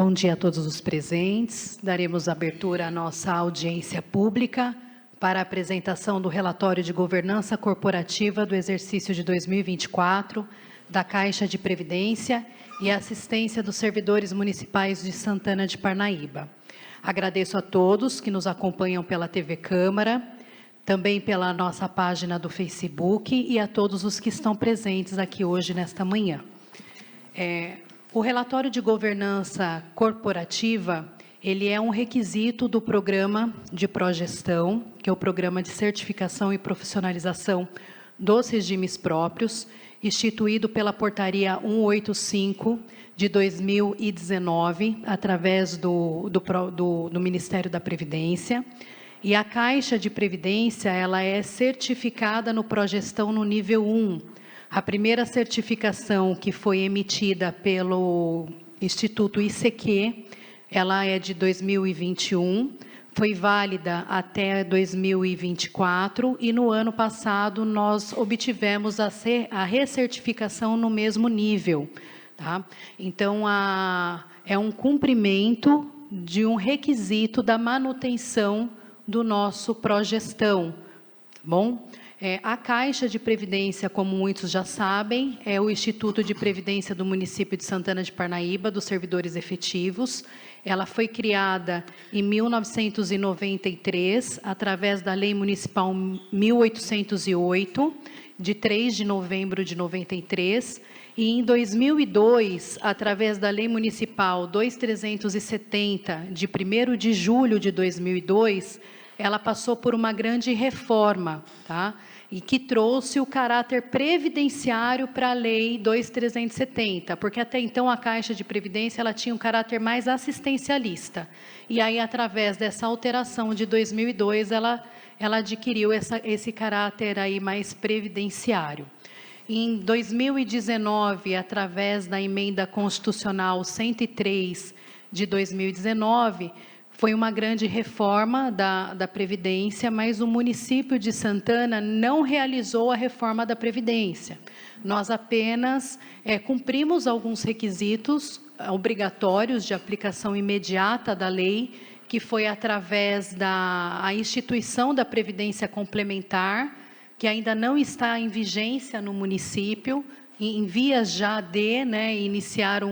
Bom dia a todos os presentes. Daremos abertura à nossa audiência pública para a apresentação do relatório de governança corporativa do exercício de 2024 da Caixa de Previdência e Assistência dos Servidores Municipais de Santana de Parnaíba. Agradeço a todos que nos acompanham pela TV Câmara, também pela nossa página do Facebook e a todos os que estão presentes aqui hoje nesta manhã. O relatório de governança corporativa, ele é um requisito do programa de progestão, que é o programa de certificação e profissionalização dos regimes próprios, instituído pela portaria 185 de 2019, através do Ministério da Previdência. E a Caixa de Previdência, ela é certificada no progestão no nível 1, a primeira certificação que foi emitida pelo Instituto ICQ, ela é de 2021, foi válida até 2024 e no ano passado nós obtivemos a recertificação no mesmo nível. Tá? Então, é um cumprimento de um requisito da manutenção do nosso progestão. Tá bom? A Caixa de Previdência, como muitos já sabem, é o Instituto de Previdência do município de Santana de Parnaíba, dos servidores efetivos. Ela foi criada em 1993, através da Lei Municipal 1808, de 3 de novembro de 93, e em 2002, através da Lei Municipal 2370, de 1º de julho de 2002, ela passou por uma grande reforma, tá? E que trouxe o caráter previdenciário para a Lei 2370, porque até então a Caixa de Previdência ela tinha um caráter mais assistencialista. E aí, através dessa alteração de 2002, ela adquiriu esse caráter aí mais previdenciário. Em 2019, através da Emenda Constitucional 103 de 2019, foi uma grande reforma da Previdência, mas o município de Santana não realizou a reforma da Previdência. Nós apenas cumprimos alguns requisitos obrigatórios de aplicação imediata da lei, que foi através da instituição da Previdência Complementar, que ainda não está em vigência no município, em vias já de iniciar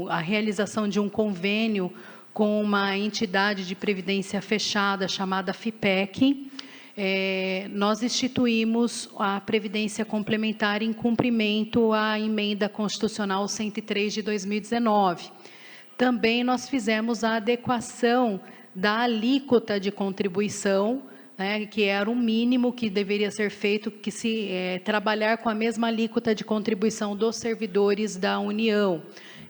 a realização de um convênio com uma entidade de previdência fechada chamada FIPEC. Nós instituímos a Previdência Complementar em cumprimento à Emenda Constitucional 103 de 2019. Também nós fizemos a adequação da alíquota de contribuição, que era o mínimo que deveria ser feito, que se trabalhar com a mesma alíquota de contribuição dos servidores da União.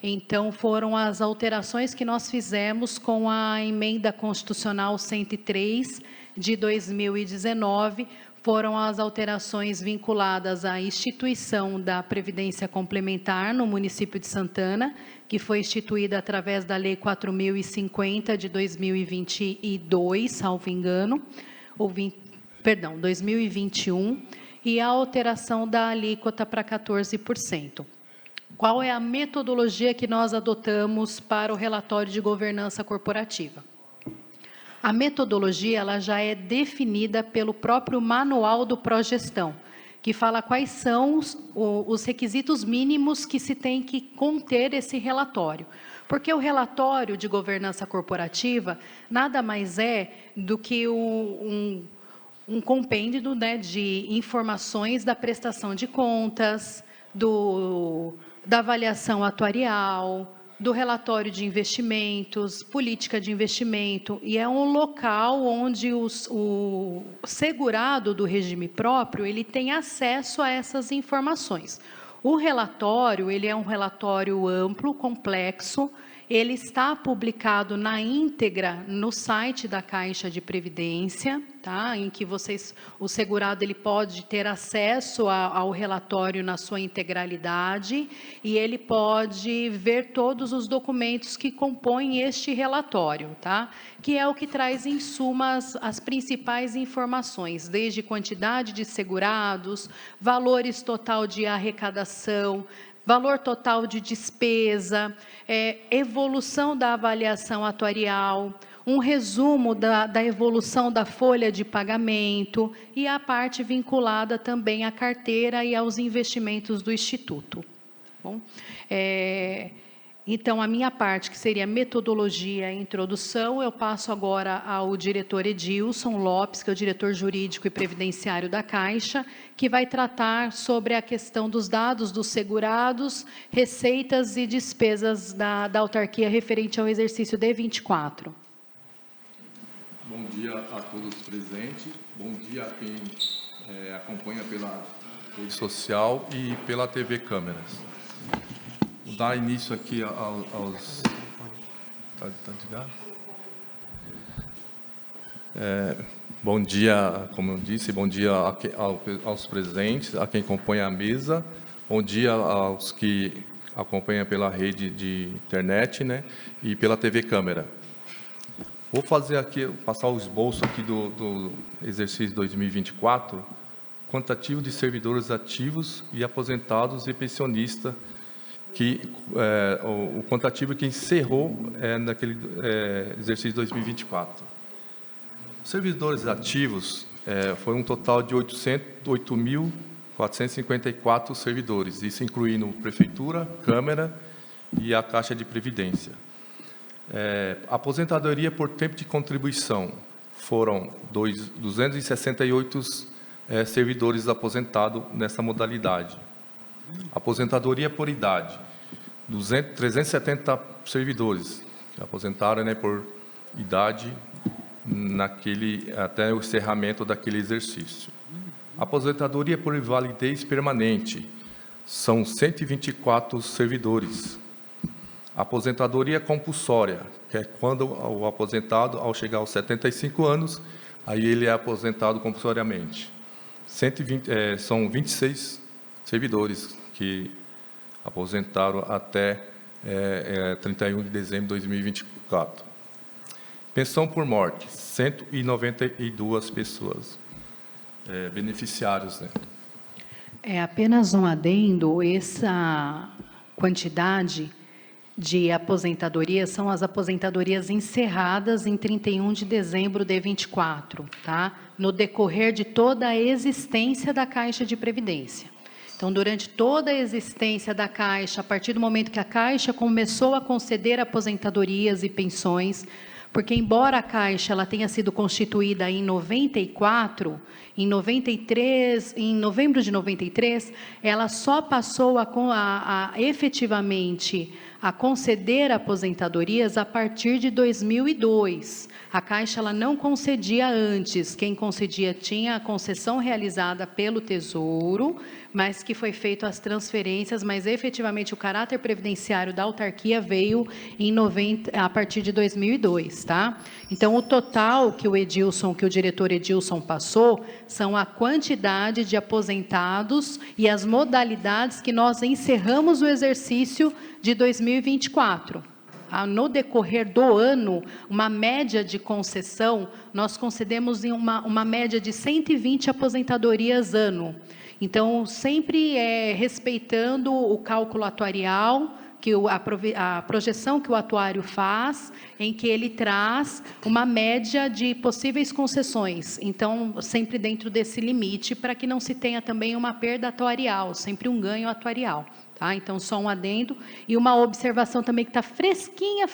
Então, foram as alterações que nós fizemos com a Emenda Constitucional 103 de 2019, foram as alterações vinculadas à instituição da Previdência Complementar no município de Santana, que foi instituída através da Lei 4.050 de 2022, salvo engano, 2021, e a alteração da alíquota para 14%. Qual é a metodologia que nós adotamos para o relatório de governança corporativa? A metodologia ela já é definida pelo próprio manual do Progestão, que fala quais são os requisitos mínimos que se tem que conter esse relatório. Porque o relatório de governança corporativa nada mais é do que um compêndio de informações da prestação de contas, da avaliação atuarial, do relatório de investimentos, política de investimento, e é um local onde o segurado do regime próprio ele tem acesso a essas informações. O relatório, ele é um relatório amplo, complexo, ele está publicado na íntegra no site da Caixa de Previdência, tá? Em que o segurado ele pode ter acesso ao relatório na sua integralidade e ele pode ver todos os documentos que compõem este relatório, tá? Que é o que traz em suma as principais informações, desde quantidade de segurados, valores total de arrecadação, valor total de despesa, evolução da avaliação atuarial, um resumo da evolução da folha de pagamento e a parte vinculada também à carteira e aos investimentos do Instituto. Bom, então, a minha parte, que seria metodologia e introdução, eu passo agora ao diretor Edilson Lopes, que é o diretor jurídico e previdenciário da Caixa, que vai tratar sobre a questão dos dados dos segurados, receitas e despesas da autarquia referente ao exercício de 24. Bom dia a todos presentes, bom dia a quem acompanha pela rede social e pela TV Câmeras. Vou dar início aqui aos... Tá ligado? Bom dia, como eu disse, bom dia aos presentes, a quem acompanha a mesa, bom dia aos que acompanham pela rede de internet, né, e pela TV Câmera. Vou fazer aqui, passar o esboço aqui do exercício 2024, quantitativo de servidores ativos e aposentados e pensionistas, o quantitativo que encerrou naquele exercício 2024. Os servidores ativos foi um total de 8.454 servidores, isso incluindo Prefeitura, Câmara e a Caixa de Previdência. Aposentadoria por tempo de contribuição foram 268 servidores aposentados nessa modalidade. Aposentadoria por idade, 370 servidores que aposentaram, né, por idade até o encerramento daquele exercício. Aposentadoria por invalidez permanente, são 124 servidores. Aposentadoria compulsória, que é quando o aposentado, ao chegar aos 75 anos, aí ele é aposentado compulsoriamente. São 26 servidores que aposentaram até 31 de dezembro de 2024. Pensão por morte, 192 pessoas, beneficiários, né? Apenas um adendo, essa quantidade de aposentadorias são as aposentadorias encerradas em 31 de dezembro de 24, tá? No decorrer de toda a existência da Caixa de Previdência. Então, durante toda a existência da Caixa, a partir do momento que a Caixa começou a conceder aposentadorias e pensões, porque embora a Caixa ela tenha sido constituída em 94, em 93, em novembro de 93, ela só passou a efetivamente a conceder aposentadorias a partir de 2002. A Caixa ela não concedia antes, quem concedia tinha a concessão realizada pelo Tesouro, mas que foi feito as transferências, mas efetivamente o caráter previdenciário da autarquia veio a partir de 2002, tá? Então, o total que o diretor Edilson passou, são a quantidade de aposentados e as modalidades que nós encerramos o exercício de 2024. No decorrer do ano, uma média de concessão, nós concedemos uma média de 120 aposentadorias ano. Então, sempre respeitando o cálculo atuarial, a projeção que o atuário faz, em que ele traz uma média de possíveis concessões. Então, sempre dentro desse limite, para que não se tenha também uma perda atuarial, sempre um ganho atuarial. Tá? Então, só um adendo e uma observação também que está fresquinha.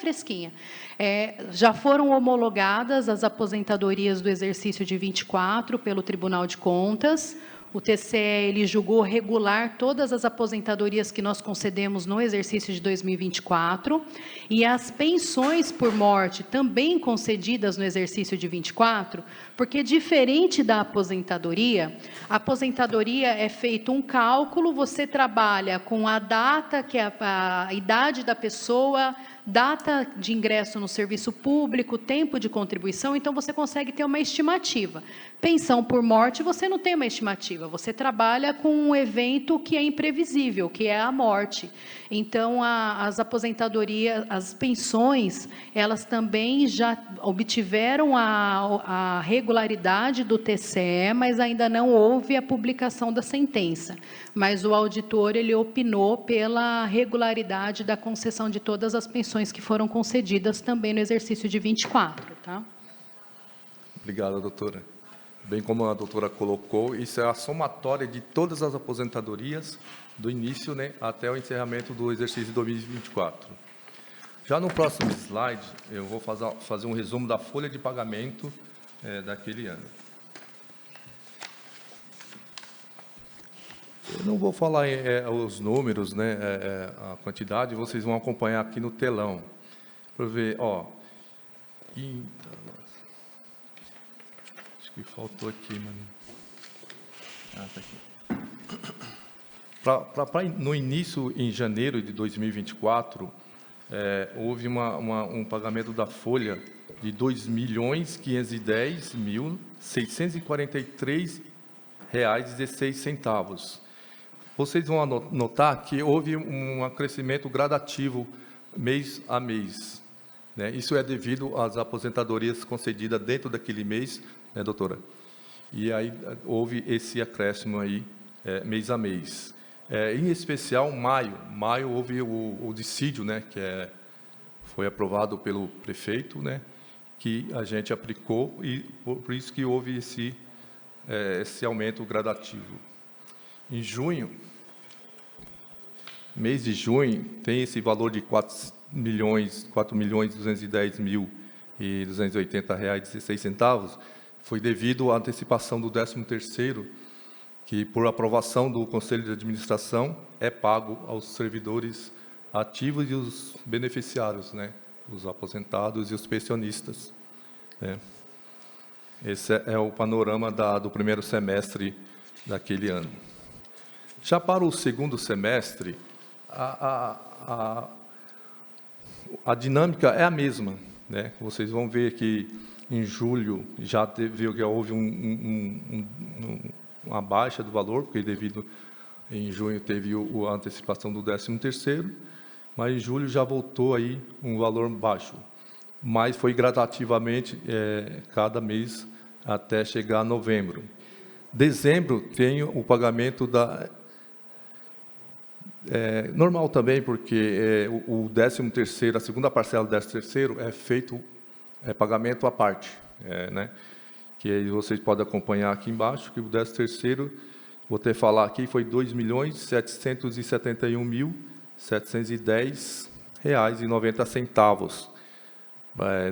Já foram homologadas as aposentadorias do exercício de 24 pelo Tribunal de Contas. O TCE ele julgou regular todas as aposentadorias que nós concedemos no exercício de 2024 e as pensões por morte também concedidas no exercício de 24, porque diferente da aposentadoria, a aposentadoria é feito um cálculo, você trabalha com a data, que é a idade da pessoa, data de ingresso no serviço público, tempo de contribuição, então você consegue ter uma estimativa. Pensão por morte, você não tem uma estimativa, você trabalha com um evento que é imprevisível, que é a morte. Então, as aposentadorias, as pensões, elas também já obtiveram a regularidade do TCE, mas ainda não houve a publicação da sentença. Mas o auditor, ele opinou pela regularidade da concessão de todas as pensões que foram concedidas também no exercício de 24, tá? Obrigado, doutora. Bem como a doutora colocou, isso é a somatória de todas as aposentadorias do início, né, até o encerramento do exercício de 2024. Já no próximo slide, eu vou fazer um resumo da folha de pagamento daquele ano. Eu não vou falar os números, né, a quantidade, vocês vão acompanhar aqui no telão. Para ver, ó. Acho que faltou aqui, mano. Ah, tá aqui. No início, em janeiro de 2024, houve um pagamento da folha de R$ 2.510.643,16. Vocês vão notar que houve um crescimento gradativo mês a mês, né? Isso é devido às aposentadorias concedidas dentro daquele mês, né, doutora? E aí houve esse acréscimo aí, mês a mês. Em especial, maio houve o dissídio, né, que foi aprovado pelo prefeito, né, que a gente aplicou, e por isso que houve esse aumento gradativo. Em junho, mês de junho, tem esse valor de R$ 4.210.280,16, foi devido à antecipação do 13º, que, por aprovação do Conselho de Administração, é pago aos servidores ativos e os beneficiários, né, os aposentados e os pensionistas, né. Esse é o panorama do primeiro semestre daquele ano. Já para o segundo semestre, a dinâmica é a mesma, né? Vocês vão ver que em julho já houve uma baixa do valor, porque em junho teve a antecipação do 13º, mas em julho já voltou aí um valor baixo, mas foi gradativamente cada mês até chegar a novembro. Dezembro tem o pagamento normal também, porque o 13º, a segunda parcela do 13º é feito pagamento à parte, né? Que aí vocês podem acompanhar aqui embaixo, que o 13º, vou até falar aqui, foi R$ 2.771.710,90.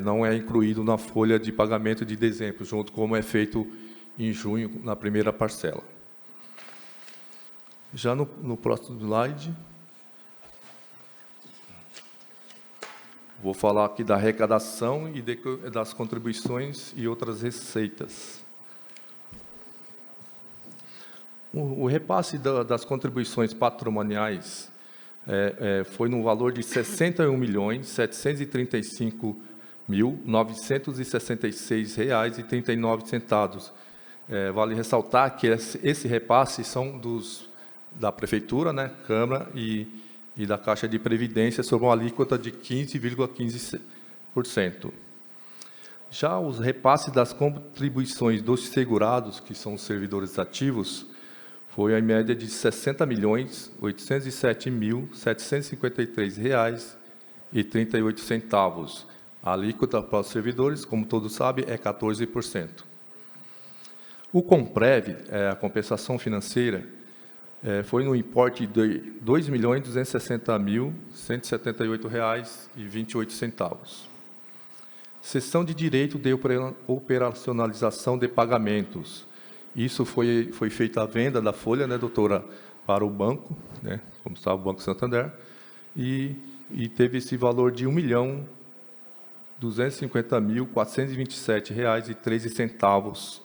Não é incluído na folha de pagamento de dezembro, junto como é feito em junho, na primeira parcela. Já no próximo slide, vou falar aqui da arrecadação e das contribuições e outras receitas. O repasse das contribuições patrimoniais foi no valor de R$ 61.735.966,39. Vale ressaltar que esse repasse são da Prefeitura, né, Câmara e da Caixa de Previdência, sob uma alíquota de 15,15%. Já os repasses das contribuições dos segurados, que são os servidores ativos, foi a média de R$ 60.807.753,38. A alíquota para os servidores, como todos sabem, é 14%. O Comprev, a compensação financeira, foi no importe de R$ 2.260.178,28. Seção de direito de operacionalização de pagamentos. Isso foi feita a venda da folha, né, doutora, para o banco, né, como sabe, o Banco Santander, e teve esse valor de R$ 1.250.427,13.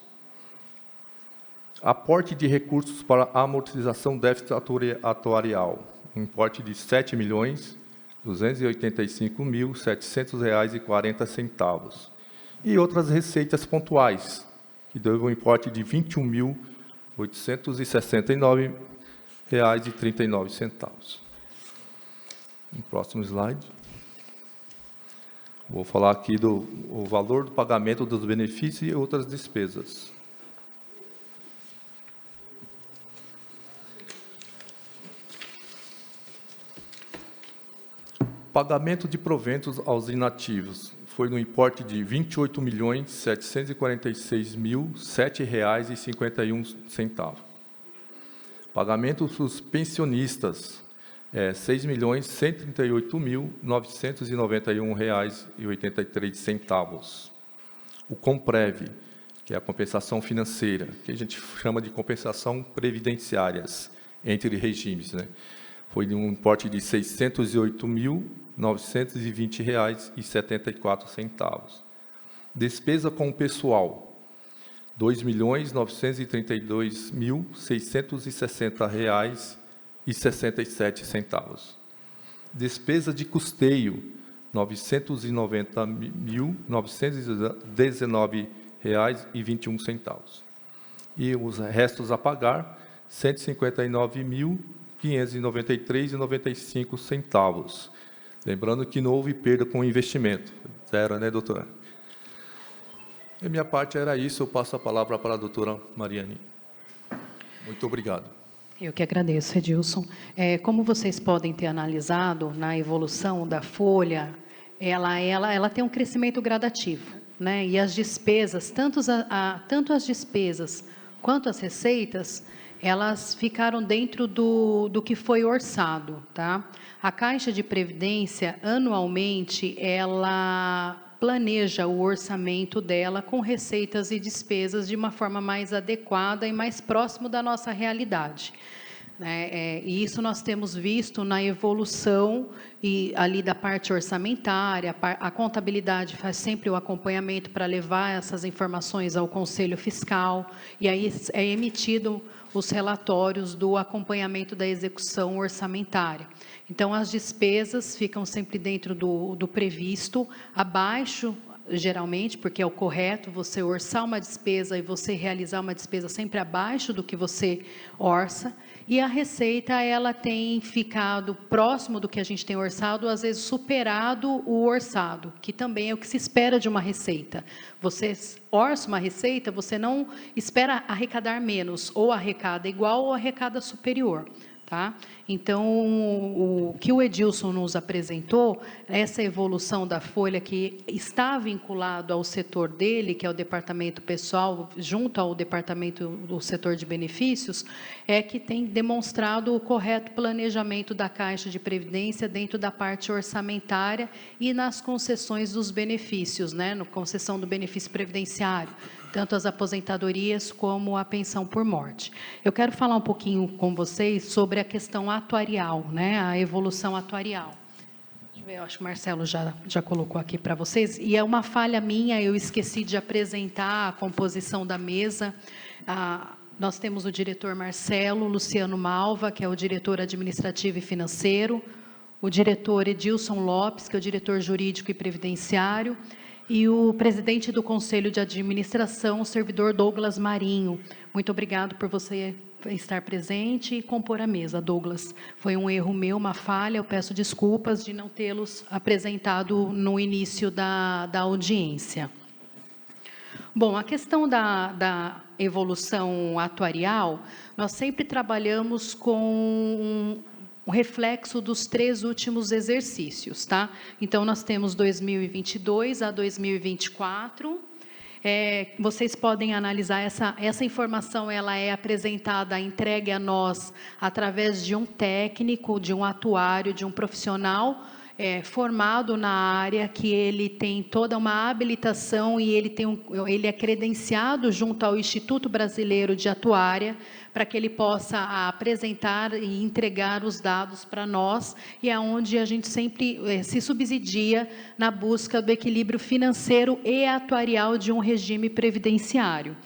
Aporte de recursos para amortização déficit atuarial, um importe de R$ 7.200.000 285.700,40. E outras receitas pontuais, que deu um importe de R$ 21.869,39. No próximo slide. Vou falar aqui do valor do pagamento dos benefícios e outras despesas. Pagamento de proventos aos inativos foi no importe de R$ 28.746.007,51. Pagamento dos pensionistas, R$ 6.138.991,83. O Comprev, que é a compensação financeira, que a gente chama de compensação previdenciárias entre regimes, né? Foi de um importe de R$ 608.920,74. Despesa com o pessoal, R$ 2.932.660,67. Despesa de custeio, R$ 990.919,21. E os restos a pagar, R$ 159.593,95. Lembrando que não houve perda com o investimento. Zero, né, doutora? A minha parte era isso. Eu passo a palavra para a doutora Mariane. Muito obrigado. Eu que agradeço, Edilson. Como vocês podem ter analisado na evolução da folha, ela tem um crescimento gradativo, né? E as despesas, tanto as despesas quanto as receitas, elas ficaram dentro do que foi orçado, tá? A Caixa de Previdência, anualmente, ela planeja o orçamento dela com receitas e despesas de uma forma mais adequada e mais próximo da nossa realidade, né? E isso nós temos visto na evolução ali da parte orçamentária. A contabilidade faz sempre o acompanhamento para levar essas informações ao Conselho Fiscal, e aí é emitido os relatórios do acompanhamento da execução orçamentária. Então, as despesas ficam sempre dentro do previsto, abaixo, geralmente, porque é o correto você orçar uma despesa e você realizar uma despesa sempre abaixo do que você orça. E a receita, ela tem ficado próximo do que a gente tem orçado, às vezes superado o orçado, que também é o que se espera de uma receita. Você orça uma receita, você não espera arrecadar menos, ou arrecada igual ou arrecada superior, tá? Então, o que o Edilson nos apresentou, essa evolução da folha que está vinculado ao setor dele, que é o departamento pessoal, junto ao departamento do setor de benefícios, é que tem demonstrado o correto planejamento da Caixa de Previdência dentro da parte orçamentária e nas concessões dos benefícios, né, na concessão do benefício previdenciário, tanto as aposentadorias como a pensão por morte. Eu quero falar um pouquinho com vocês sobre a questão atuarial, né, a evolução atuarial. Deixa eu ver, eu acho que o Marcelo já colocou aqui para vocês, e é uma falha minha, eu esqueci de apresentar a composição da mesa. Nós temos o diretor Marcelo Luciano Malva, que é o diretor administrativo e financeiro, o diretor Edilson Lopes, que é o diretor jurídico e previdenciário, e o presidente do Conselho de Administração, o servidor Douglas Marinho. Muito obrigado por você estar presente e compor a mesa, Douglas. Foi um erro meu, uma falha, eu peço desculpas de não tê-los apresentado no início da audiência. Bom, a questão da evolução atuarial, nós sempre trabalhamos com o reflexo dos 3 últimos exercícios, tá? Então, nós temos 2022 a 2024. Vocês podem analisar essa informação, ela é apresentada, entregue a nós através de um técnico, de um atuário, de um profissional formado na área, que ele tem toda uma habilitação e ele é credenciado junto ao Instituto Brasileiro de Atuária, para que ele possa apresentar e entregar os dados para nós, e é onde a gente sempre se subsidia na busca do equilíbrio financeiro e atuarial de um regime previdenciário.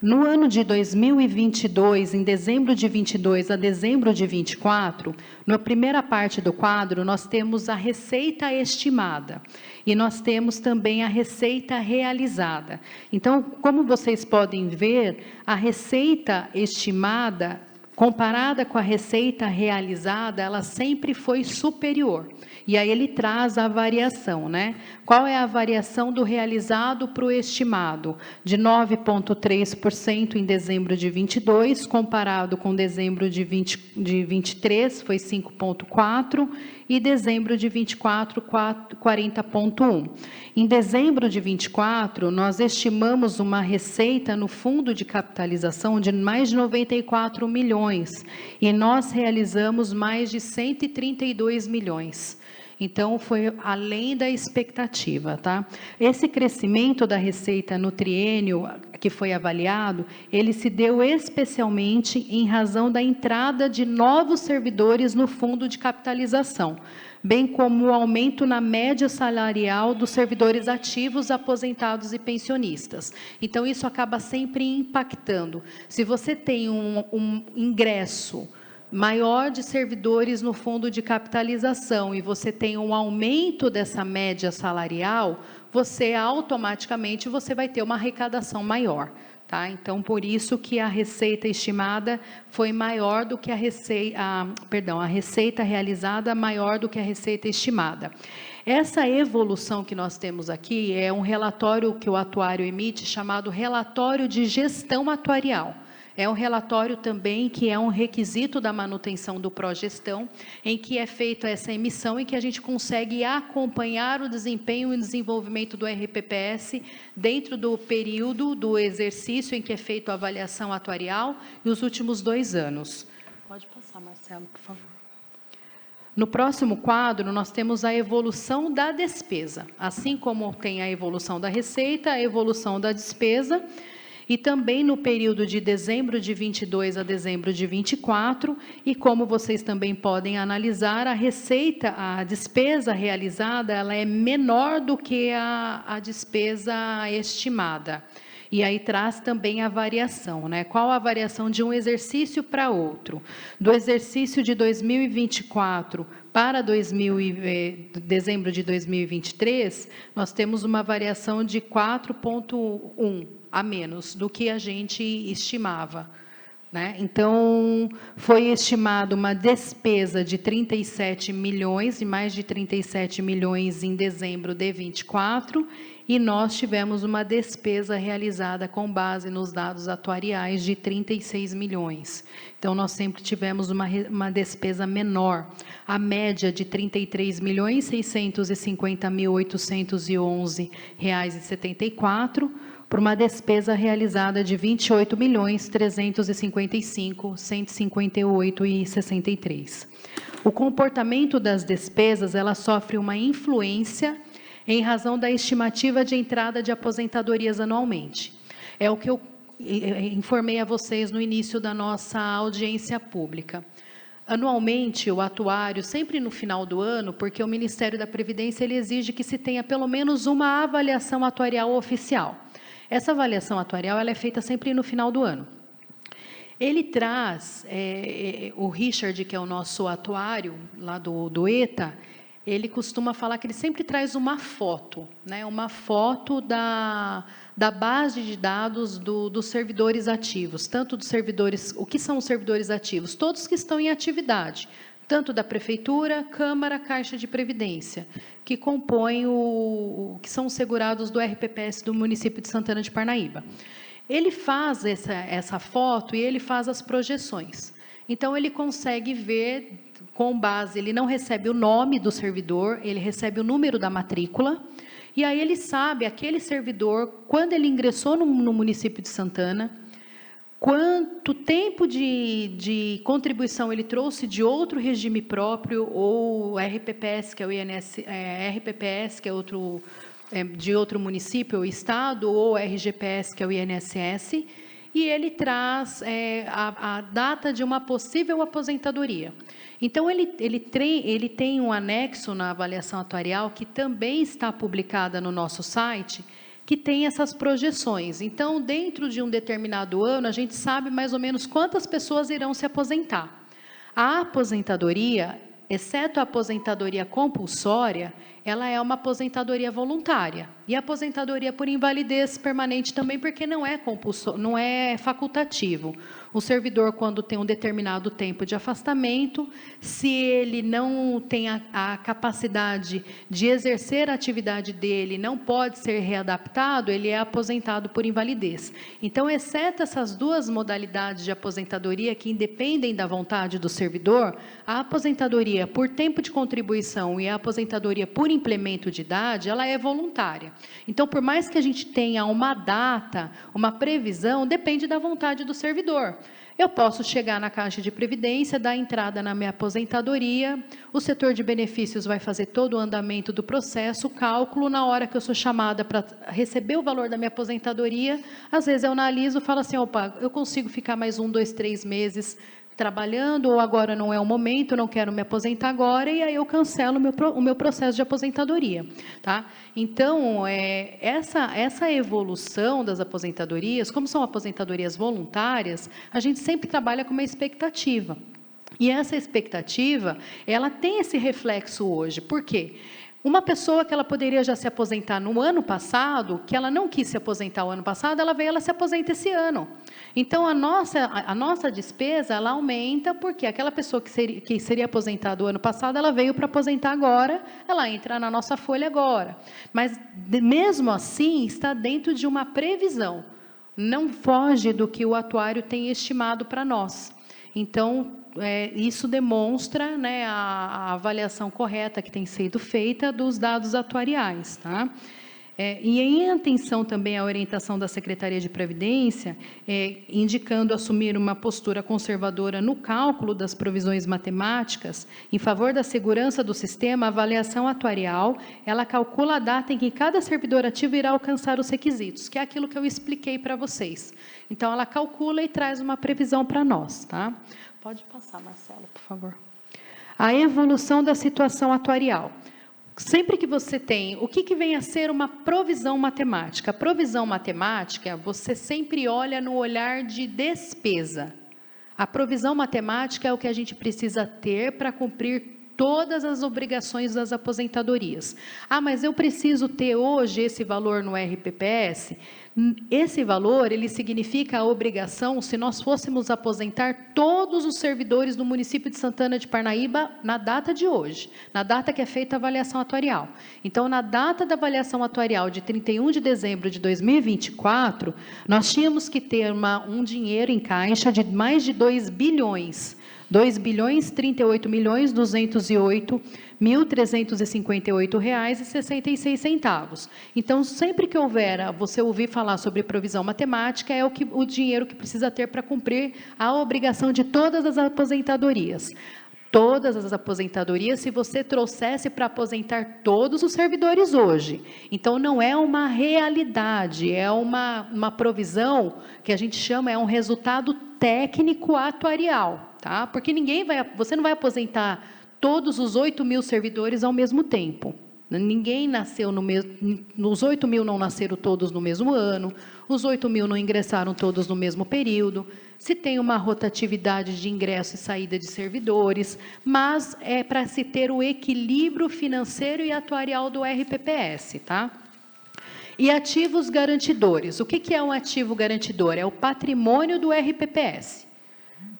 No ano de 2022, em dezembro de 22 a dezembro de 24, na primeira parte do quadro, nós temos a receita estimada e nós temos também a receita realizada. Então, como vocês podem ver, a receita estimada, comparada com a receita realizada, ela sempre foi superior. E aí ele traz a variação, né? Qual é a variação do realizado para o estimado? De 9,3% em dezembro de 22, comparado com dezembro de 23, foi 5,4%, e dezembro de 24, 40,1%. Em dezembro de 24, nós estimamos uma receita no fundo de capitalização de mais de 94 milhões, e nós realizamos mais de 132 milhões. Então, foi além da expectativa, tá? Esse crescimento da receita no triênio que foi avaliado, ele se deu especialmente em razão da entrada de novos servidores no fundo de capitalização, bem como o aumento na média salarial dos servidores ativos, aposentados e pensionistas. Então, isso acaba sempre impactando. Se você tem um ingresso maior de servidores no fundo de capitalização e você tem um aumento dessa média salarial, você automaticamente vai ter uma arrecadação maior, tá? Então, por isso que a receita estimada foi maior do que a receita realizada maior do que a receita estimada. Essa evolução que nós temos aqui é um relatório que o atuário emite chamado relatório de gestão atuarial. É um relatório também que é um requisito da manutenção do Progestão, em que é feita essa emissão e que a gente consegue acompanhar o desempenho e o desenvolvimento do RPPS dentro do período do exercício em que é feita a avaliação atuarial e os últimos 2 anos. Pode passar, Marcelo, por favor. No próximo quadro, nós temos a evolução da despesa, assim como tem a evolução da receita, a evolução da despesa. E também no período de dezembro de 22 a dezembro de 24, e como vocês também podem analisar, a despesa realizada, ela é menor do que a despesa estimada. E aí traz também a variação, né? Qual a variação de um exercício para outro? Do exercício de 2024 para dezembro de 2023, nós temos uma variação de 4,1 a menos do que a gente estimava, né? Então, foi estimado uma despesa de 37 milhões, de mais de 37 milhões em dezembro de 24, e nós tivemos uma despesa realizada com base nos dados atuariais de 36 milhões. Então, nós sempre tivemos uma despesa menor. A média de R$ 33.650.811,74, por uma despesa realizada de R$ 28.355.158,63. O comportamento das despesas, ela sofre uma influência em razão da estimativa de entrada de aposentadorias anualmente. É o que eu informei a vocês no início da nossa audiência pública. Anualmente, o atuário, sempre no final do ano, porque o Ministério da Previdência ele exige que se tenha pelo menos uma avaliação atuarial oficial. Essa avaliação atuarial ela é feita sempre no final do ano. Ele traz, o Richard, que é o nosso atuário lá do ETA, ele costuma falar que ele sempre traz uma foto, né? Uma foto da base de dados dos servidores ativos, tanto dos servidores, o que são os servidores ativos? Todos que estão em atividade, tanto da Prefeitura, Câmara, Caixa de Previdência, que compõem que são os segurados do RPPS do município de Santana de Parnaíba. Ele faz essa foto e ele faz as projeções. Então, ele consegue ver, com base, ele não recebe o nome do servidor, ele recebe o número da matrícula, e aí ele sabe, aquele servidor, quando ele ingressou no município de Santana, quanto tempo de contribuição ele trouxe de outro regime próprio, ou RPPS, que é o RPPS, que é de outro município ou estado, ou RGPS, que é o INSS, e ele traz a data de uma possível aposentadoria. Então, ele tem um anexo na avaliação atuarial, que também está publicada no nosso site, que tem essas projeções. Então, dentro de um determinado ano, a gente sabe mais ou menos quantas pessoas irão se aposentar. A aposentadoria, exceto a aposentadoria compulsória, ela é uma aposentadoria voluntária. E a aposentadoria por invalidez permanente também, porque não é facultativo. O servidor, quando tem um determinado tempo de afastamento, se ele não tem a capacidade de exercer a atividade dele, não pode ser readaptado, ele é aposentado por invalidez. Então, exceto essas duas modalidades de aposentadoria que independem da vontade do servidor, a aposentadoria por tempo de contribuição e a aposentadoria por implemento de idade, ela é voluntária. Então, por mais que a gente tenha uma data, uma previsão, depende da vontade do servidor. Eu posso chegar na Caixa de Previdência, dar entrada na minha aposentadoria, o setor de benefícios vai fazer todo o andamento do processo, o cálculo, na hora que eu sou chamada para receber o valor da minha aposentadoria, às vezes eu analiso e falo assim, opa, eu consigo ficar mais 1, 2, 3 meses trabalhando, ou agora não é o momento, não quero me aposentar agora, e aí eu cancelo o meu processo de aposentadoria. Tá? Então, essa evolução das aposentadorias, como são aposentadorias voluntárias, a gente sempre trabalha com uma expectativa. E essa expectativa, ela tem esse reflexo hoje. Por quê? Uma pessoa que ela poderia já se aposentar no ano passado, que ela não quis se aposentar o ano passado, ela se aposenta esse ano. Então, a nossa despesa, ela aumenta, porque aquela pessoa que seria aposentada o ano passado, ela veio para aposentar agora, ela entra na nossa folha agora. Mas, mesmo assim, está dentro de uma previsão. Não foge do que o atuário tem estimado para nós. Então, isso demonstra, né, a avaliação correta que tem sido feita dos dados atuariais. Tá? E em atenção também à orientação da Secretaria de Previdência, indicando assumir uma postura conservadora no cálculo das provisões matemáticas, em favor da segurança do sistema, a avaliação atuarial, ela calcula a data em que cada servidor ativo irá alcançar os requisitos, que é aquilo que eu expliquei para vocês. Então, ela calcula e traz uma previsão para nós. Tá? Pode passar, Marcelo, por favor. A evolução da situação atuarial. Sempre que você tem, o que vem a ser uma provisão matemática? A provisão matemática, você sempre olha no olhar de despesa. A provisão matemática é o que a gente precisa ter para cumprir todas as obrigações das aposentadorias. Ah, mas eu preciso ter hoje esse valor no RPPS? Esse valor, ele significa a obrigação, se nós fôssemos aposentar todos os servidores do município de Santana de Parnaíba na data de hoje, na data que é feita a avaliação atuarial. Então, na data da avaliação atuarial de 31 de dezembro de 2024, nós tínhamos que ter um dinheiro em caixa de mais de 2 bilhões, 2.038.208.358,66 reais. Então, sempre que você ouvir falar sobre provisão matemática, é o dinheiro que precisa ter para cumprir a obrigação de todas as aposentadorias. Todas as aposentadorias, se você trouxesse para aposentar todos os servidores hoje. Então, não é uma realidade, é uma provisão que a gente chama, é um resultado técnico atuarial. Tá? Porque você não vai aposentar todos os 8 mil servidores ao mesmo tempo. Ninguém nasceu os 8 mil não nasceram todos no mesmo ano, os 8 mil não ingressaram todos no mesmo período, se tem uma rotatividade de ingresso e saída de servidores, mas é para se ter o equilíbrio financeiro e atuarial do RPPS. Tá? E ativos garantidores. O que é um ativo garantidor? É o patrimônio do RPPS.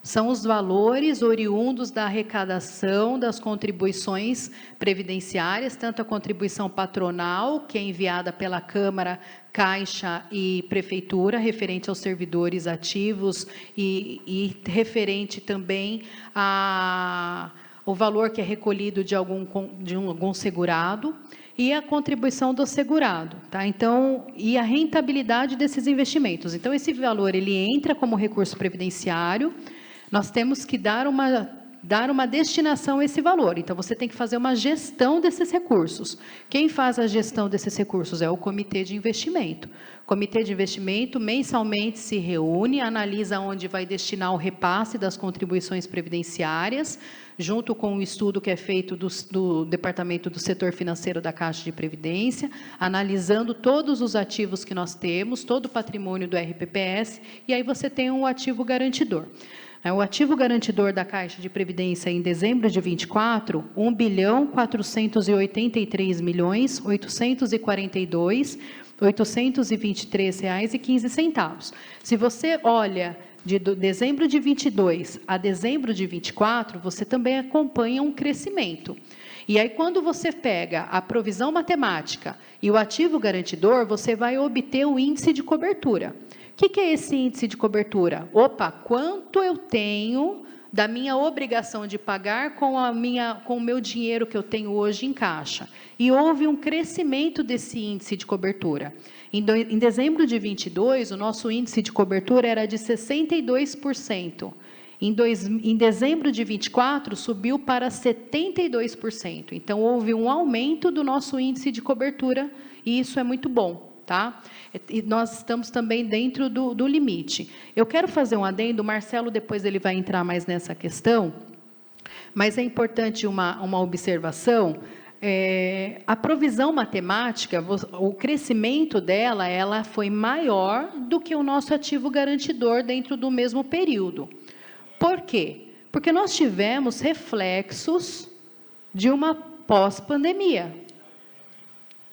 São os valores oriundos da arrecadação das contribuições previdenciárias, tanto a contribuição patronal, que é enviada pela Câmara, Caixa e Prefeitura, referente aos servidores ativos e referente também ao valor que é recolhido de algum segurado, e a contribuição do segurado, tá? Então, e a rentabilidade desses investimentos. Então, esse valor, ele entra como recurso previdenciário, nós temos que dar dar uma destinação a esse valor. Então, você tem que fazer uma gestão desses recursos. Quem faz a gestão desses recursos é o Comitê de Investimento. O Comitê de Investimento mensalmente se reúne, analisa onde vai destinar o repasse das contribuições previdenciárias, junto com o estudo que é feito do Departamento do Setor Financeiro da Caixa de Previdência, analisando todos os ativos que nós temos, todo o patrimônio do RPPS, e aí você tem um ativo garantidor. O ativo garantidor da Caixa de Previdência em dezembro de 24, R$ 1.483.842.823,15. Se você olha de dezembro de 22 a dezembro de 24, você também acompanha um crescimento. E aí, quando você pega a provisão matemática e o ativo garantidor, você vai obter o índice de cobertura. O que é esse índice de cobertura? Opa, quanto eu tenho da minha obrigação de pagar com o meu dinheiro que eu tenho hoje em caixa? E houve um crescimento desse índice de cobertura. Em dezembro de 22, o nosso índice de cobertura era de 62%. Em dezembro de 24, subiu para 72%. Então, houve um aumento do nosso índice de cobertura, e isso é muito bom. Tá? E nós estamos também dentro do limite. Eu quero fazer um adendo, o Marcelo depois ele vai entrar mais nessa questão, mas é importante uma observação. A provisão matemática, o crescimento dela, ela foi maior do que o nosso ativo garantidor dentro do mesmo período. Por quê? Porque nós tivemos reflexos de uma pós-pandemia.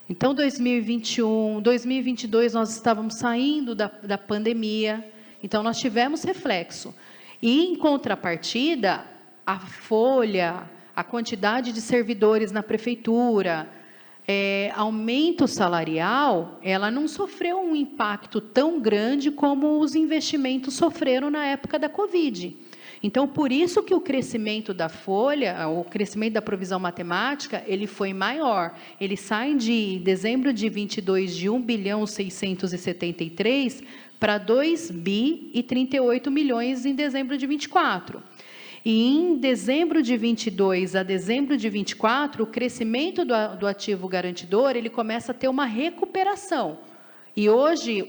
Então, 2021, 2022, nós estávamos saindo da pandemia, então nós tivemos reflexo. E, em contrapartida, a folha, a quantidade de servidores na prefeitura, aumento salarial, ela não sofreu um impacto tão grande como os investimentos sofreram na época da Covid. Então, por isso que o crescimento da folha, o crescimento da provisão matemática, ele foi maior. Ele sai de dezembro de 22 de 1.673 para 2.038 bilhões em dezembro de 24. E em dezembro de 22 a dezembro de 24, o crescimento do ativo garantidor, ele começa a ter uma recuperação. E hoje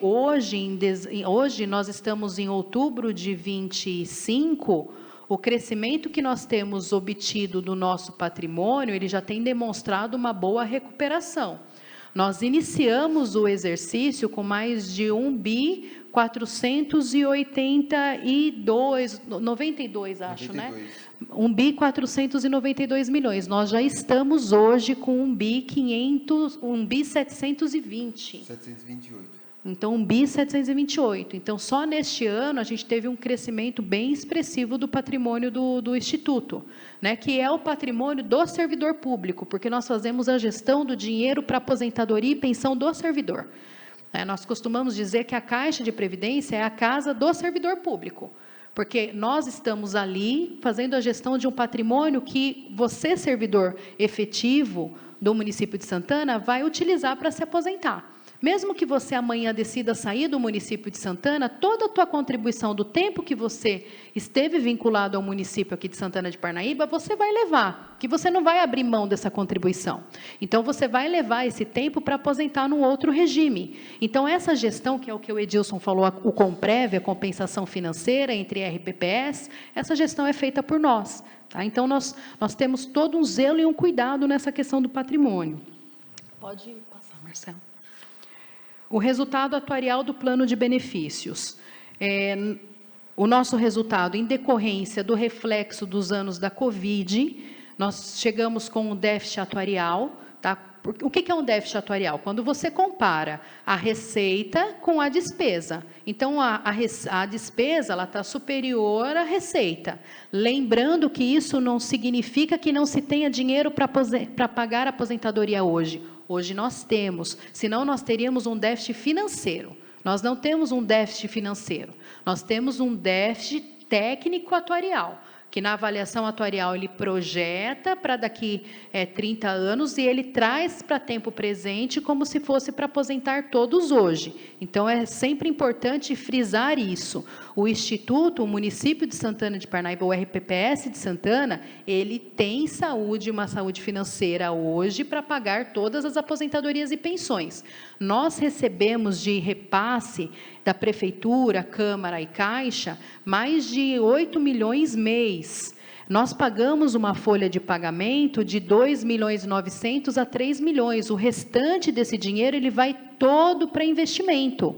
nós estamos em outubro de 25, o crescimento que nós temos obtido do nosso patrimônio, ele já tem demonstrado uma boa recuperação. Nós iniciamos o exercício com mais de 1.492, acho, 92. Né? 1.492 milhões. Nós já estamos hoje com 1.720. 728. Então, 1.728. Então, só neste ano, a gente teve um crescimento bem expressivo do patrimônio do Instituto, né, que é o patrimônio do servidor público, porque nós fazemos a gestão do dinheiro para aposentadoria e pensão do servidor. Nós costumamos dizer que a Caixa de Previdência é a casa do servidor público, porque nós estamos ali fazendo a gestão de um patrimônio que você, servidor efetivo do município de Santana, vai utilizar para se aposentar. Mesmo que você amanhã decida sair do município de Santana, toda a tua contribuição do tempo que você esteve vinculado ao município aqui de Santana de Parnaíba, você vai levar, que você não vai abrir mão dessa contribuição. Então, você vai levar esse tempo para aposentar num outro regime. Então, essa gestão, que é o que o Edilson falou, o Comprev, a compensação financeira entre RPPS, essa gestão é feita por nós. Tá? Então, nós temos todo um zelo e um cuidado nessa questão do patrimônio. Pode passar, Marcelo. O resultado atuarial do plano de benefícios. O nosso resultado, em decorrência do reflexo dos anos da Covid, nós chegamos com um déficit atuarial. Tá? O que é um déficit atuarial? Quando você compara a receita com a despesa. Então, a despesa está superior à receita. Lembrando que isso não significa que não se tenha dinheiro para pagar a aposentadoria hoje. Hoje nós temos, senão nós teríamos um déficit financeiro. Nós não temos um déficit financeiro, nós temos um déficit técnico atuarial. que na avaliação atuarial ele projeta para daqui 30 anos e ele traz para tempo presente como se fosse para aposentar todos hoje. Então, é sempre importante frisar isso. O Instituto, o município de Santana de Parnaíba, o RPPS de Santana, ele tem saúde, uma saúde financeira hoje para pagar todas as aposentadorias e pensões. Nós recebemos de repasse da Prefeitura, Câmara e Caixa, mais de 8 milhões mês. Nós pagamos uma folha de pagamento de 2.900.000 a 3 milhões. O restante desse dinheiro ele vai todo para investimento.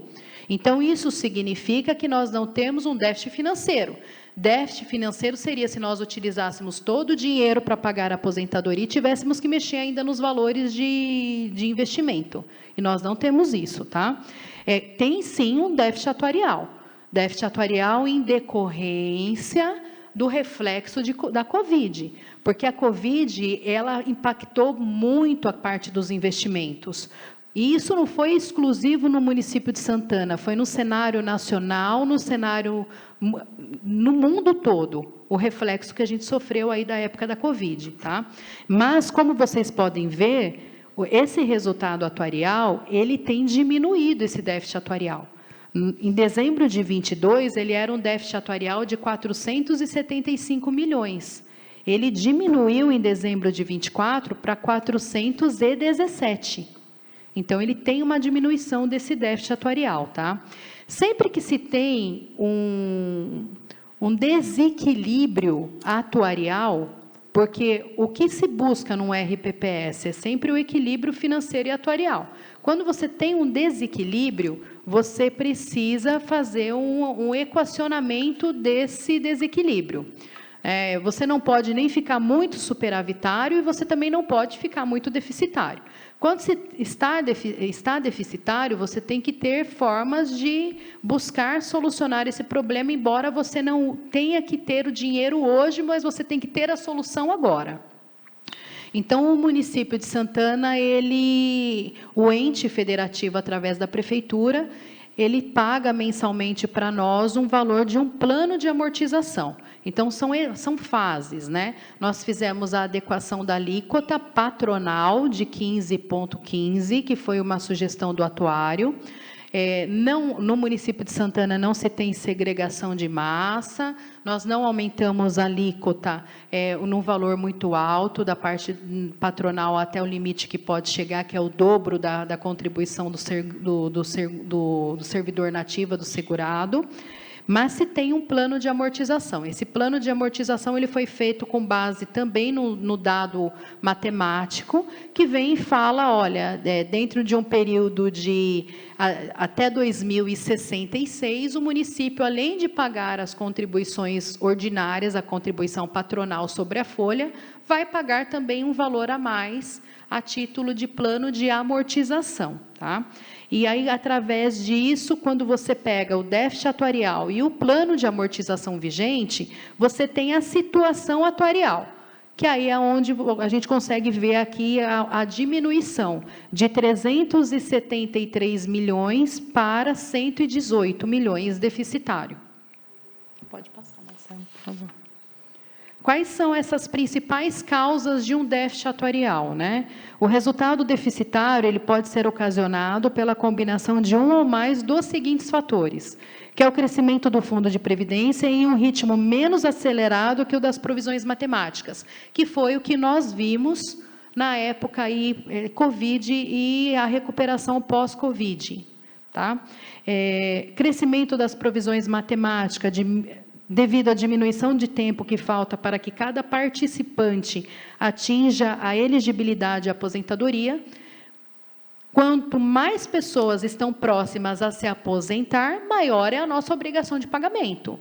Então, isso significa que nós não temos um déficit financeiro. Déficit financeiro seria se nós utilizássemos todo o dinheiro para pagar a aposentadoria e tivéssemos que mexer ainda nos valores de investimento. E nós não temos isso, tá? Tem sim um déficit atuarial. Déficit atuarial em decorrência do reflexo da Covid. Porque a Covid, ela impactou muito a parte dos investimentos. E isso não foi exclusivo no município de Santana, foi no cenário nacional, no mundo todo, o reflexo que a gente sofreu aí da época da Covid, tá? Mas, como vocês podem ver, esse resultado atuarial, ele tem diminuído esse déficit atuarial. Em dezembro de 22, ele era um déficit atuarial de 475 milhões. Ele diminuiu em dezembro de 24 para 417. Então, ele tem uma diminuição desse déficit atuarial, tá? Sempre que se tem um desequilíbrio atuarial, porque o que se busca num RPPS é sempre o equilíbrio financeiro e atuarial. Quando você tem um desequilíbrio, você precisa fazer um equacionamento desse desequilíbrio. Você não pode nem ficar muito superavitário e você também não pode ficar muito deficitário. Quando se está deficitário, você tem que ter formas de buscar solucionar esse problema, embora você não tenha que ter o dinheiro hoje, mas você tem que ter a solução agora. Então, o município de Santana, o ente federativo, através da prefeitura, ele paga mensalmente para nós um valor de um plano de amortização. Então, são fases, né? Nós fizemos a adequação da alíquota patronal de 15,15, que foi uma sugestão do atuário. No município de Santana não se tem segregação de massa, nós não aumentamos a alíquota num valor muito alto, da parte patronal até o limite que pode chegar, que é o dobro da contribuição do servidor nativo, do segurado. Mas se tem um plano de amortização. Esse plano de amortização ele foi feito com base também no dado matemático, que vem e fala, olha, dentro de um período de até 2066, o município, além de pagar as contribuições ordinárias, a contribuição patronal sobre a folha, vai pagar também um valor a mais a título de plano de amortização, tá? E aí, através disso, quando você pega o déficit atuarial e o plano de amortização vigente, você tem a situação atuarial, que aí é onde a gente consegue ver aqui a diminuição de 373 milhões para 118 milhões deficitário. Pode passar, Marcelo, por favor. Quais são essas principais causas de um déficit atuarial, né? O resultado deficitário ele pode ser ocasionado pela combinação de um ou mais dos seguintes fatores, que é o crescimento do fundo de previdência em um ritmo menos acelerado que o das provisões matemáticas, que foi o que nós vimos na época aí, Covid e a recuperação pós-Covid, tá? Crescimento das provisões matemáticas devido à diminuição de tempo que falta para que cada participante atinja a elegibilidade à aposentadoria. Quanto mais pessoas estão próximas a se aposentar, maior é a nossa obrigação de pagamento,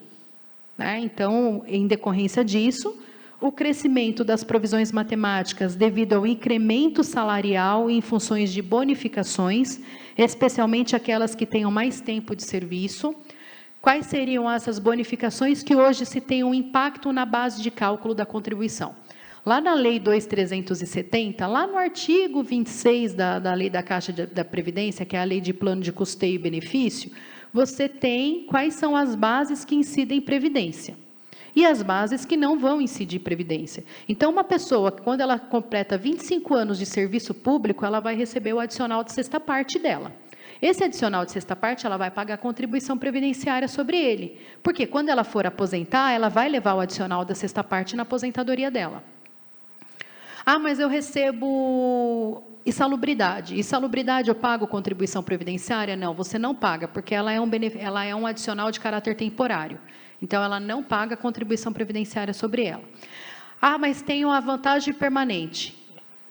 né? Então, em decorrência disso, o crescimento das provisões matemáticas devido ao incremento salarial em funções de bonificações, especialmente aquelas que tenham mais tempo de serviço. Quais seriam essas bonificações que hoje se tem um impacto na base de cálculo da contribuição? Lá na Lei 2.370, lá no artigo 26 da Lei da Caixa da Previdência, que é a Lei de Plano de Custeio e Benefício, você tem quais são as bases que incidem em Previdência. e as bases que não vão incidir previdência. Então, uma pessoa, quando ela completa 25 anos de serviço público, ela vai receber o adicional de sexta parte dela. Esse adicional de sexta parte, ela vai pagar contribuição previdenciária sobre ele, porque quando ela for aposentar, ela vai levar o adicional da sexta parte na aposentadoria dela. Ah, mas eu recebo insalubridade. Insalubridade eu pago contribuição previdenciária? Não, você não paga, porque ela é um adicional de caráter temporário. Então, ela não paga contribuição previdenciária sobre ela. Ah, mas tenho a vantagem permanente,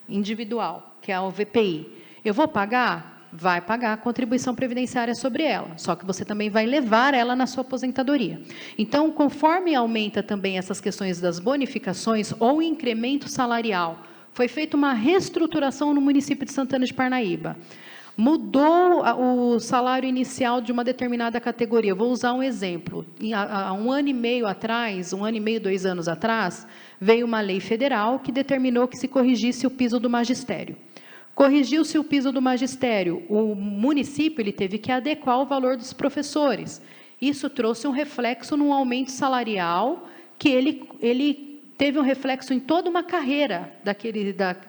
individual, que é o VPI. Eu vou pagar? Vai pagar a contribuição previdenciária sobre ela, só que você também vai levar ela na sua aposentadoria. Então, conforme aumenta também essas questões das bonificações ou incremento salarial, foi feita uma reestruturação no município de Santana de Parnaíba. Mudou o salário inicial de uma determinada categoria. Vou usar um exemplo. Há 1 ano e meio atrás, 1 ano e meio, 2 anos atrás, veio uma lei federal que determinou que se corrigisse o piso do magistério. Corrigiu-se o piso do magistério, o município ele teve que adequar o valor dos professores. Isso trouxe um reflexo num aumento salarial, que ele teve um reflexo em toda uma carreira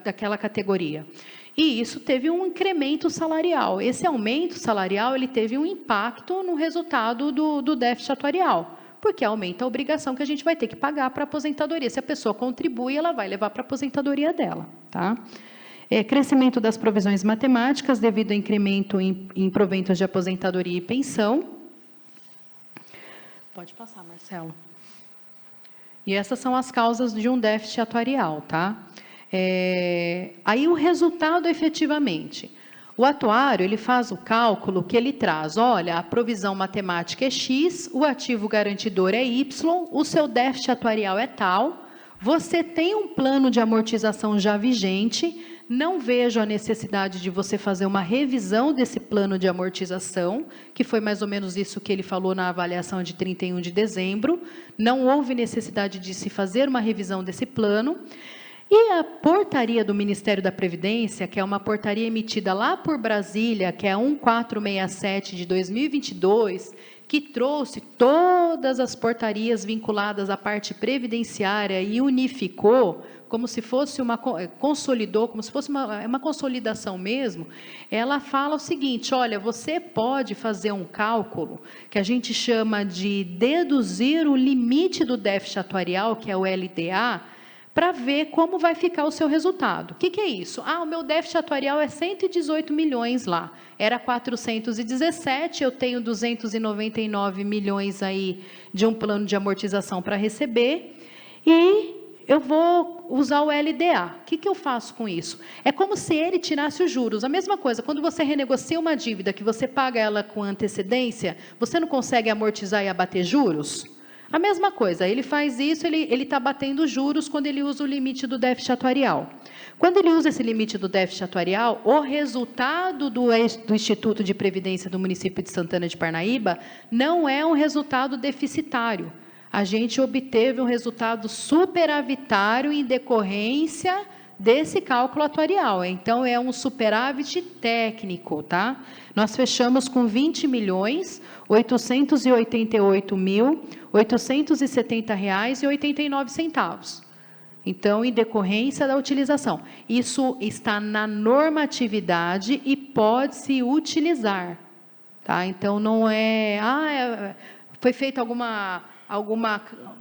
daquela categoria. E isso teve um incremento salarial. Esse aumento salarial ele teve um impacto no resultado do déficit atuarial, porque aumenta a obrigação que a gente vai ter que pagar para a aposentadoria. Se a pessoa contribui, ela vai levar para a aposentadoria dela, tá? Crescimento das provisões matemáticas devido ao incremento em proventos de aposentadoria e pensão. Pode passar, Marcelo. E essas são as causas de um déficit atuarial, tá? Aí o resultado, efetivamente, o atuário ele faz o cálculo que ele traz, olha, a provisão matemática é X, o ativo garantidor é Y, o seu déficit atuarial é tal, você tem um plano de amortização já vigente, não vejo a necessidade de você fazer uma revisão desse plano de amortização, que foi mais ou menos isso que ele falou na avaliação de 31 de dezembro. Não houve necessidade de se fazer uma revisão desse plano. E a portaria do Ministério da Previdência, que é uma portaria emitida lá por Brasília, que é a 1467 de 2022, que trouxe todas as portarias vinculadas à parte previdenciária e unificou, como se fosse consolidou, como se fosse uma consolidação mesmo, ela fala o seguinte, olha, você pode fazer um cálculo, que a gente chama de deduzir o limite do déficit atuarial, que é o LDA, para ver como vai ficar o seu resultado. O que é isso? Ah, o meu déficit atuarial é 118 milhões lá, era 417, eu tenho 299 milhões aí de um plano de amortização para receber, e eu vou usar o LDA. O que eu faço com isso? É como se ele tirasse os juros. A mesma coisa, quando você renegocia uma dívida, que você paga ela com antecedência, você não consegue amortizar e abater juros? A mesma coisa, ele faz isso, ele está batendo juros quando ele usa o limite do déficit atuarial. Quando ele usa esse limite do déficit atuarial, o resultado do Instituto de Previdência do município de Santana de Parnaíba não é um resultado deficitário. A gente obteve um resultado superavitário em decorrência desse cálculo atuarial. Então, é um superávit técnico, tá? Nós fechamos com 20.888.870,89 reais. Então, em decorrência da utilização. Isso está na normatividade e pode-se utilizar, tá? Então, não é... foi feita alguma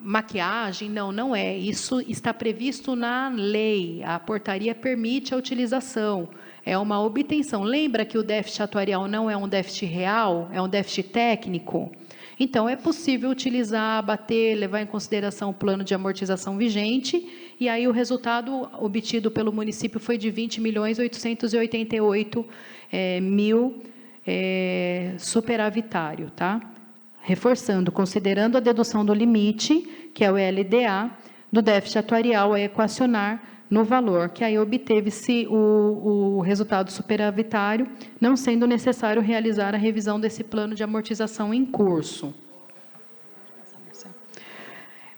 maquiagem, não é. Isso está previsto na lei, a portaria permite a utilização, é uma obtenção. Lembra que o déficit atuarial não é um déficit real, é um déficit técnico? Então, é possível utilizar, abater, levar em consideração o plano de amortização vigente, e aí o resultado obtido pelo município foi de 20.888.000 superavitário, tá? Reforçando, considerando a dedução do limite, que é o LDA, do déficit atuarial a equacionar no valor, que aí obteve-se o resultado superavitário, não sendo necessário realizar a revisão desse plano de amortização em curso.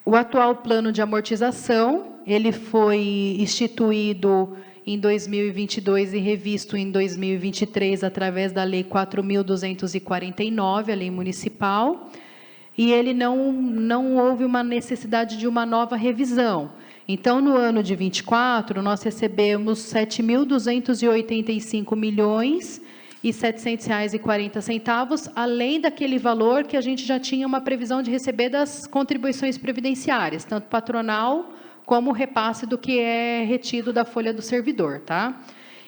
O atual plano de amortização, ele foi instituído em 2022 e revisto em 2023 através da Lei 4.249, a Lei Municipal, e ele não houve uma necessidade de uma nova revisão. Então, no ano de 24, nós recebemos R$ 7.285 milhões e R$ 700,40, além daquele valor que a gente já tinha uma previsão de receber das contribuições previdenciárias, tanto patronal como o repasse do que é retido da folha do servidor, tá?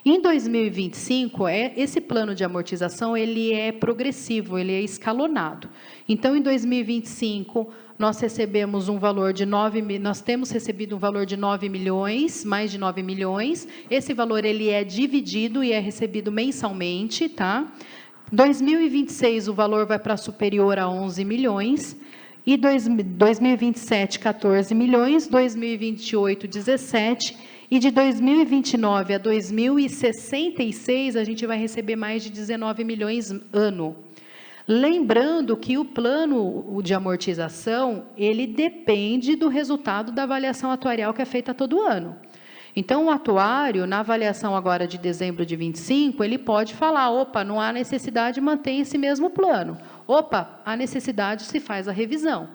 Em 2025, esse plano de amortização ele é progressivo, ele é escalonado. Então, em 2025, nós recebemos um valor de nós temos recebido um valor de 9 milhões, mais de 9 milhões. Esse valor ele é dividido e é recebido mensalmente, tá? 2026, o valor vai para superior a 11 milhões. E 2027, 14 milhões, 2028, 17, e de 2029 a 2066, a gente vai receber mais de 19 milhões ano. Lembrando que o plano de amortização, ele depende do resultado da avaliação atuarial que é feita todo ano. Então, o atuário, na avaliação agora de dezembro de 25, ele pode falar, opa, não há necessidade, mantém esse mesmo plano. Opa, há necessidade, se faz a revisão.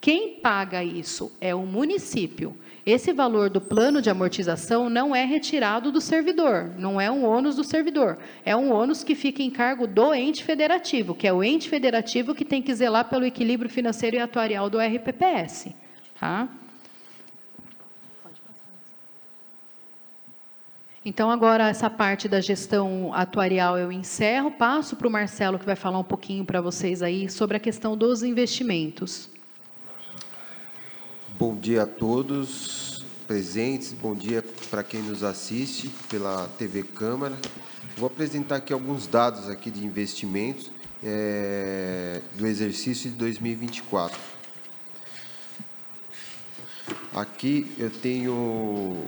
Quem paga isso é o município. Esse valor do plano de amortização não é retirado do servidor, não é um ônus do servidor, é um ônus que fica em cargo do ente federativo, que é o ente federativo que tem que zelar pelo equilíbrio financeiro e atuarial do RPPS. Tá? Então, agora, essa parte da gestão atuarial eu encerro, passo para o Marcelo, que vai falar um pouquinho para vocês aí sobre a questão dos investimentos. Bom dia a todos presentes, bom dia para quem nos assiste pela TV Câmara. Vou apresentar aqui alguns dados aqui de investimentos do exercício de 2024. Aqui eu tenho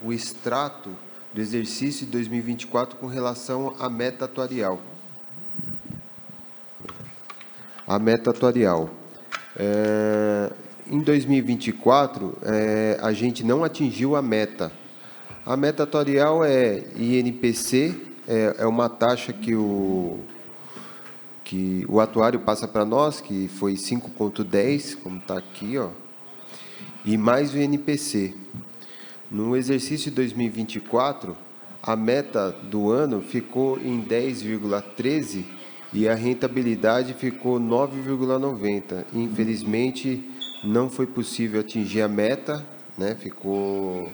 o extrato do exercício de 2024 com relação à meta atuarial. A meta atuarial. Em 2024, a gente não atingiu a meta. A meta atuarial é INPC, é uma taxa que o atuário passa para nós, que foi 5,10, como está aqui, ó, e mais o INPC. No exercício de 2024, a meta do ano ficou em 10,13 e a rentabilidade ficou 9,90. Infelizmente, não foi possível atingir a meta, né? Ficou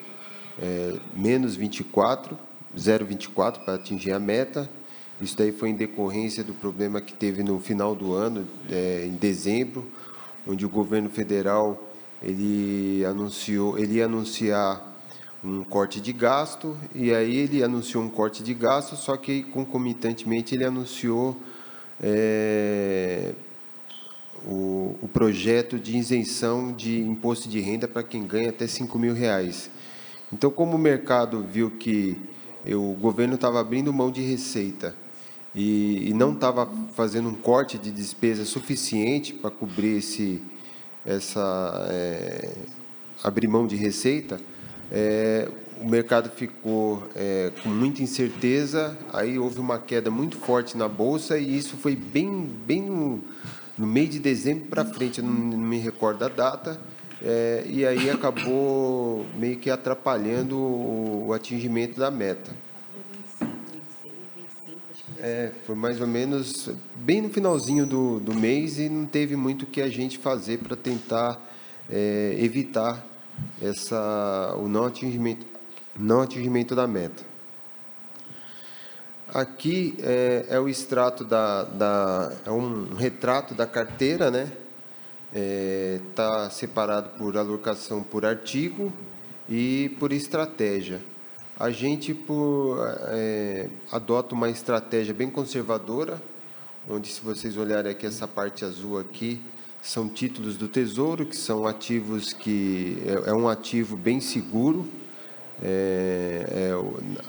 menos 24, 0,24 para atingir a meta. Isso daí foi em decorrência do problema que teve no final do ano, em dezembro, onde o governo federal ele ia anunciar um corte de gasto, e aí ele anunciou um corte de gasto, só que concomitantemente ele anunciou o projeto de isenção de imposto de renda para quem ganha até R$ 5.000. Então, como o mercado viu que o governo estava abrindo mão de receita e não estava fazendo um corte de despesa suficiente para cobrir abrir mão de receita, o mercado ficou com muita incerteza, aí houve uma queda muito forte na Bolsa, e isso foi bem no meio de dezembro para frente, eu não me recordo a data, e aí acabou meio que atrapalhando o atingimento da meta. Foi mais ou menos bem no finalzinho do mês, e não teve muito o que a gente fazer para tentar evitar o não atingimento da meta. Aqui é o extrato é um retrato da carteira, né? Está separado por alocação por artigo e por estratégia. A gente adota uma estratégia bem conservadora, onde, se vocês olharem aqui, essa parte azul aqui, são títulos do Tesouro, que são ativos que é um ativo bem seguro.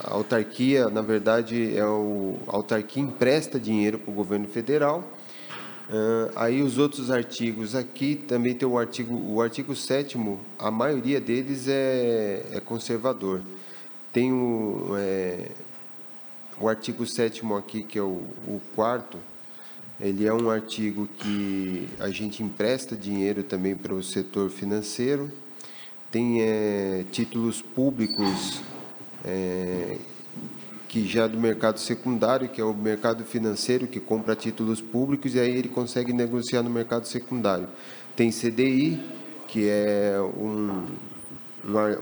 A autarquia, na verdade, a autarquia empresta dinheiro para o governo federal. Aí os outros artigos aqui, também tem o artigo 7º, a maioria deles é conservador. Tem o artigo 7º aqui, que é o 4º, Ele é um artigo que a gente empresta dinheiro também para o setor financeiro. Tem títulos públicos que já do mercado secundário, que é o mercado financeiro que compra títulos públicos e aí ele consegue negociar no mercado secundário. Tem CDI, que é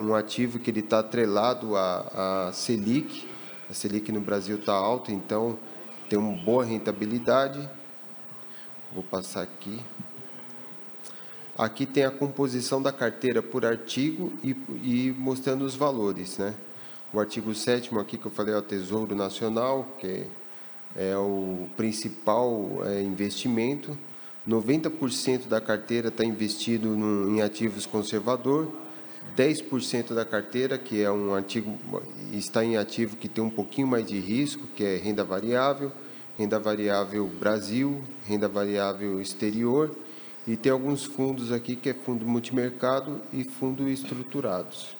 um ativo que ele está atrelado à Selic. A Selic no Brasil está alta, então tem uma boa rentabilidade. Vou passar aqui. Aqui tem a composição da carteira por artigo e mostrando os valores, né? O artigo 7º aqui que eu falei é o Tesouro Nacional, que é o principal investimento. 90% da carteira está investido em ativos conservador, 10% da carteira, que é um ativo, está em ativo que tem um pouquinho mais de risco, que é renda variável Brasil, renda variável exterior, e tem alguns fundos aqui que é fundo multimercado e fundo estruturados.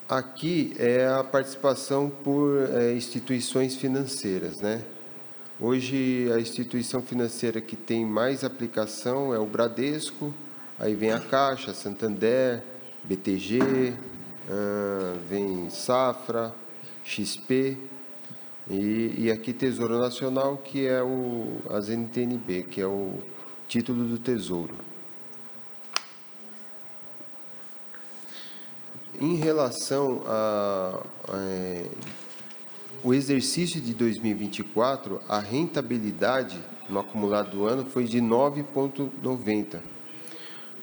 Aqui é a participação por instituições financeiras, né? Hoje, a instituição financeira que tem mais aplicação é o Bradesco, aí vem a Caixa, Santander, BTG, vem Safra, XP, e aqui Tesouro Nacional, que é as NTNB, que é o título do Tesouro. Em relação ao exercício de 2024, a rentabilidade no acumulado do ano foi de 9,90,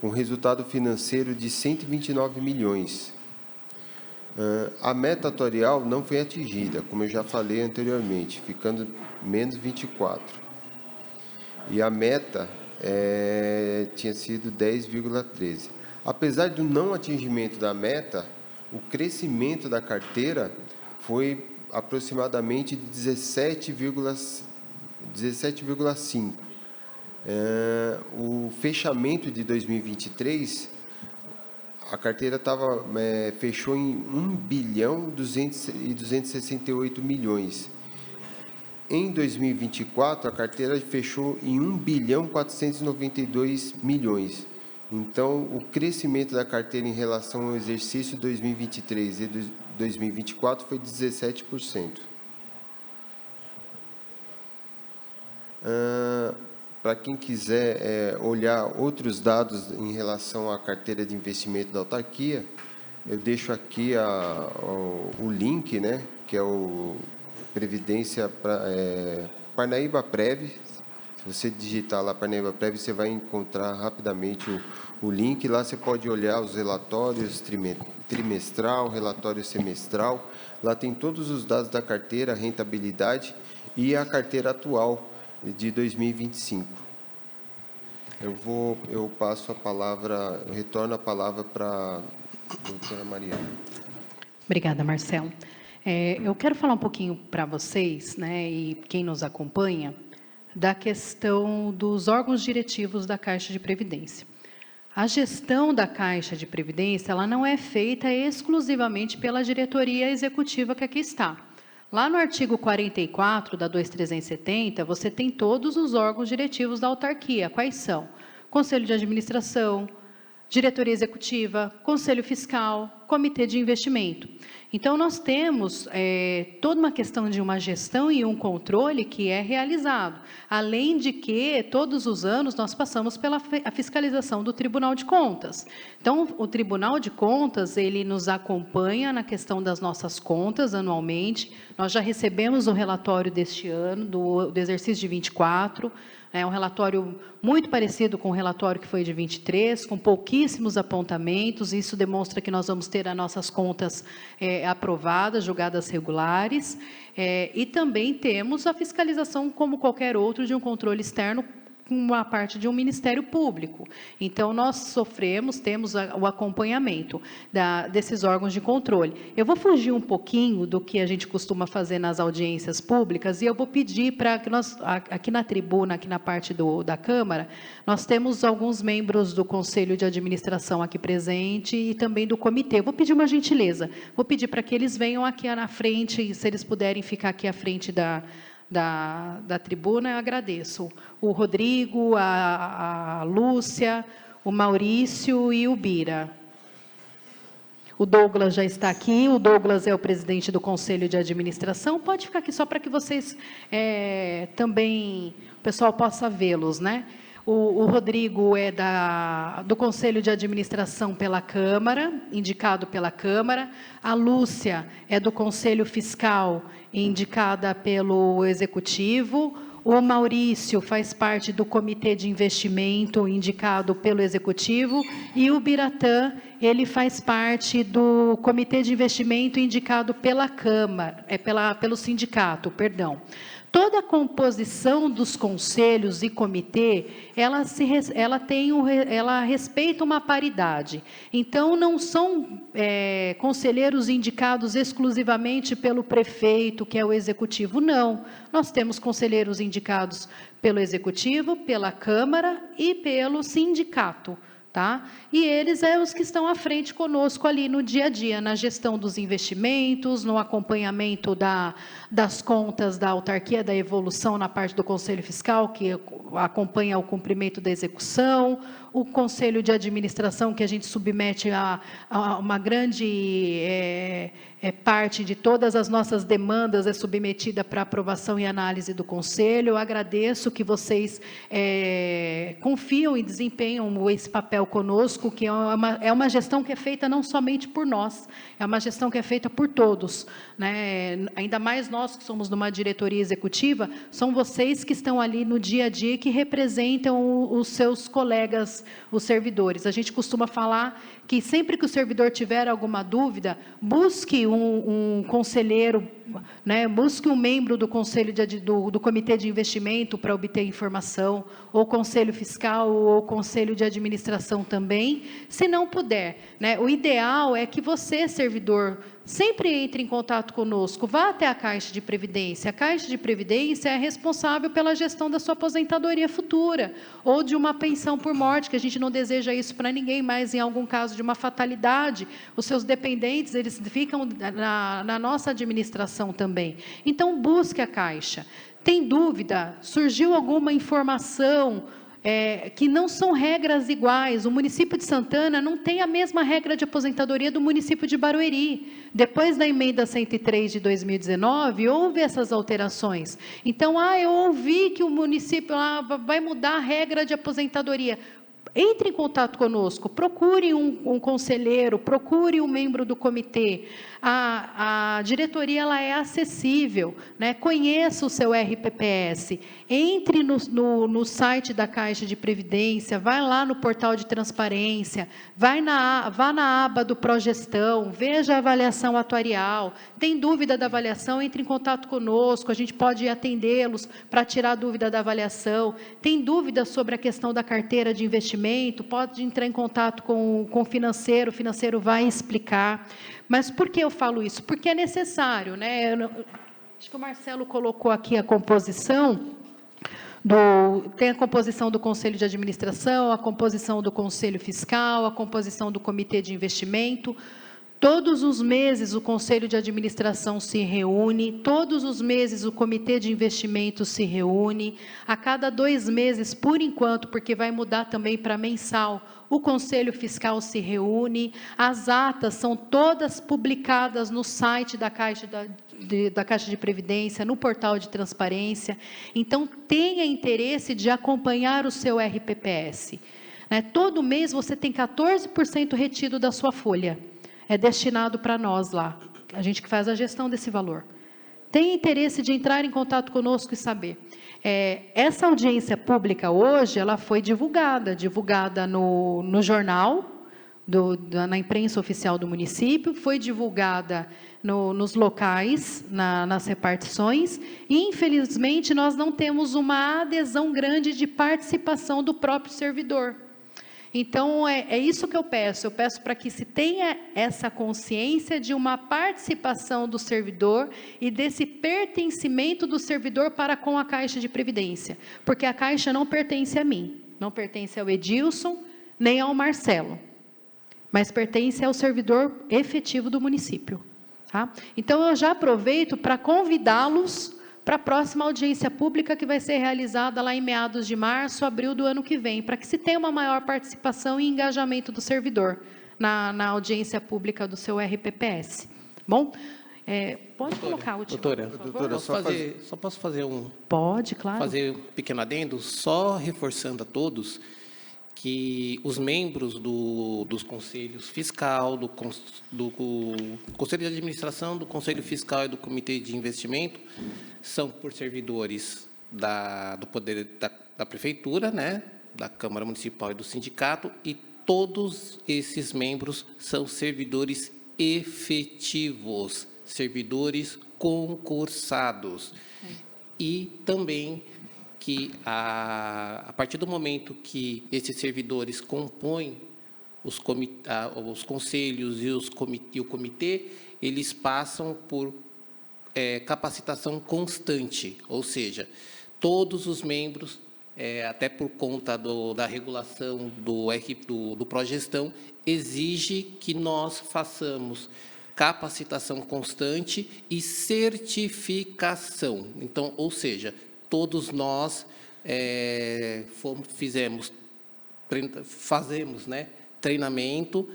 com resultado financeiro de 129 milhões. A meta atuarial não foi atingida, como eu já falei anteriormente, ficando menos 24. E a meta tinha sido 10,13. Apesar do não atingimento da meta, o crescimento da carteira foi aproximadamente de 17,5. O fechamento de 2023... a carteira fechou em 1.268 milhões. Em 2024, a carteira fechou em 1.492 milhões. Então, o crescimento da carteira em relação ao exercício 2023 e 2024 foi 17%. Para quem quiser olhar outros dados em relação à carteira de investimento da autarquia, eu deixo aqui o link, né, que é o Previdência Parnaíba Prev. Se você digitar lá Parnaíba Prev, você vai encontrar rapidamente o link. Lá você pode olhar os relatórios trimestral, relatório semestral. Lá tem todos os dados da carteira, a rentabilidade e a carteira atual de 2025. Eu passo a palavra, eu retorno a palavra para a doutora Mariana. Obrigada, Marcelo. Eu quero falar um pouquinho para vocês, né, e quem nos acompanha, da questão dos órgãos diretivos da Caixa de Previdência. A gestão da Caixa de Previdência, ela não é feita exclusivamente pela diretoria executiva que aqui está. Lá no artigo 44 da 2370, você tem todos os órgãos diretivos da autarquia. Quais são? Conselho de Administração, Diretoria Executiva, Conselho Fiscal, Comitê de Investimento. Então, nós temos toda uma questão de uma gestão e um controle que é realizado. Além de que, todos os anos, nós passamos pela fiscalização do Tribunal de Contas. Então, o Tribunal de Contas, ele nos acompanha na questão das nossas contas anualmente. Nós já recebemos o relatório deste ano, do exercício de 24, é um relatório muito parecido com o relatório que foi de 23, com pouquíssimos apontamentos. Isso demonstra que nós vamos ter as nossas contas aprovadas, julgadas regulares. E também temos a fiscalização, como qualquer outro, de um controle externo uma parte de um Ministério Público. Então, nós temos o acompanhamento desses órgãos de controle. Eu vou fugir um pouquinho do que a gente costuma fazer nas audiências públicas, e eu vou pedir para que nós, aqui na tribuna, aqui na parte da Câmara, nós temos alguns membros do Conselho de Administração aqui presente e também do comitê. Eu vou pedir uma gentileza, vou pedir para que eles venham aqui na frente, se eles puderem ficar aqui à frente da tribuna, eu agradeço. O Rodrigo, a Lúcia, o Maurício e o Bira. O Douglas já está aqui, o Douglas é o presidente do Conselho de Administração, pode ficar aqui só para que vocês também, o pessoal possa vê-los, né? O Rodrigo é do Conselho de Administração pela Câmara, indicado pela Câmara. A Lúcia é do Conselho Fiscal, indicada pelo Executivo. O Maurício faz parte do Comitê de Investimento, indicado pelo Executivo. E o Biratã, ele faz parte do Comitê de Investimento, indicado pela Câmara, pelo sindicato, perdão. Toda a composição dos conselhos e comitê, ela respeita uma paridade. Então, não são conselheiros indicados exclusivamente pelo prefeito, que é o executivo, não. Nós temos conselheiros indicados pelo executivo, pela Câmara e pelo sindicato. Tá? E eles são os que estão à frente conosco ali no dia a dia, na gestão dos investimentos, no acompanhamento das contas da autarquia, da evolução na parte do Conselho Fiscal, que acompanha o cumprimento da execução, o Conselho de Administração, que a gente submete a uma grande parte de todas as nossas demandas, é submetida para aprovação e análise do Conselho. Eu agradeço que vocês confiam e desempenham esse papel conosco, que é uma gestão que é feita não somente por nós, é uma gestão que é feita por todos, né? Ainda mais nós que somos numa diretoria executiva, são vocês que estão ali no dia a dia, que representam os seus colegas, os servidores. A gente costuma falar que sempre que o servidor tiver alguma dúvida, busque um conselheiro, né, busque um membro do Conselho do Comitê de Investimento para obter informação, ou Conselho Fiscal, ou Conselho de Administração também, se não puder, né? O ideal é que você, servidor, sempre entre em contato conosco, vá até a Caixa de Previdência. A Caixa de Previdência é responsável pela gestão da sua aposentadoria futura, ou de uma pensão por morte, que a gente não deseja isso para ninguém, mas em algum caso de uma fatalidade, os seus dependentes, eles ficam na nossa administração também. Então, busque a Caixa. Tem dúvida? Surgiu alguma informação que não são regras iguais? O município de Santana não tem a mesma regra de aposentadoria do município de Barueri. Depois da emenda 103 de 2019, houve essas alterações. Então, eu ouvi que o município vai mudar a regra de aposentadoria. Entre em contato conosco, procure um conselheiro, procure um membro do comitê. A diretoria ela é acessível, né? Conheça o seu RPPS, entre no site da Caixa de Previdência, vai lá no portal de transparência, vá na aba do Progestão, veja a avaliação atuarial. Tem dúvida da avaliação, entre em contato conosco, a gente pode atendê-los para tirar a dúvida da avaliação. Tem dúvida sobre a questão da carteira de investimento, pode entrar em contato com o financeiro vai explicar. Mas por que eu falo isso? Porque é necessário, né? Acho que o Marcelo colocou aqui a composição tem a composição do Conselho de Administração, a composição do Conselho Fiscal, a composição do Comitê de Investimento. Todos os meses o Conselho de Administração se reúne, todos os meses o Comitê de Investimento se reúne, a cada 2 meses, por enquanto, porque vai mudar também para mensal, o Conselho Fiscal se reúne, as atas são todas publicadas no site da Caixa de Previdência, no portal de transparência. Então, tenha interesse de acompanhar o seu RPPS. Né? Todo mês você tem 14% retido da sua folha. É destinado para nós lá, a gente que faz a gestão desse valor. Tem interesse de entrar em contato conosco e saber. Essa audiência pública hoje, ela foi divulgada no jornal, na imprensa oficial do município, foi divulgada nos locais, nas repartições, e, infelizmente, nós não temos uma adesão grande de participação do próprio servidor. Então, é isso que eu peço para que se tenha essa consciência de uma participação do servidor e desse pertencimento do servidor para com a Caixa de Previdência, porque a Caixa não pertence a mim, não pertence ao Edilson, nem ao Marcelo, mas pertence ao servidor efetivo do município. Tá? Então, eu já aproveito para convidá-los para a próxima audiência pública que vai ser realizada lá em meados de março, abril do ano que vem, para que se tenha uma maior participação e engajamento do servidor na audiência pública do seu RPPS. Bom, pode colocar a última, doutora, por favor? Doutora, só posso fazer Pode, claro. fazer um pequeno adendo, só reforçando a todos que os membros dos conselhos fiscal, do Conselho de Administração, do Conselho Fiscal e do Comitê de Investimento são por servidores do poder da Prefeitura, né, da Câmara Municipal e do Sindicato, e todos esses membros são servidores efetivos, servidores concursados. E também que, a partir do momento que esses servidores compõem os conselhos e o comitê, eles passam por capacitação constante, ou seja, todos os membros, até por conta da regulação do Progestão, exige que nós façamos capacitação constante e certificação. Então, ou seja, todos nós fazemos, né, treinamento,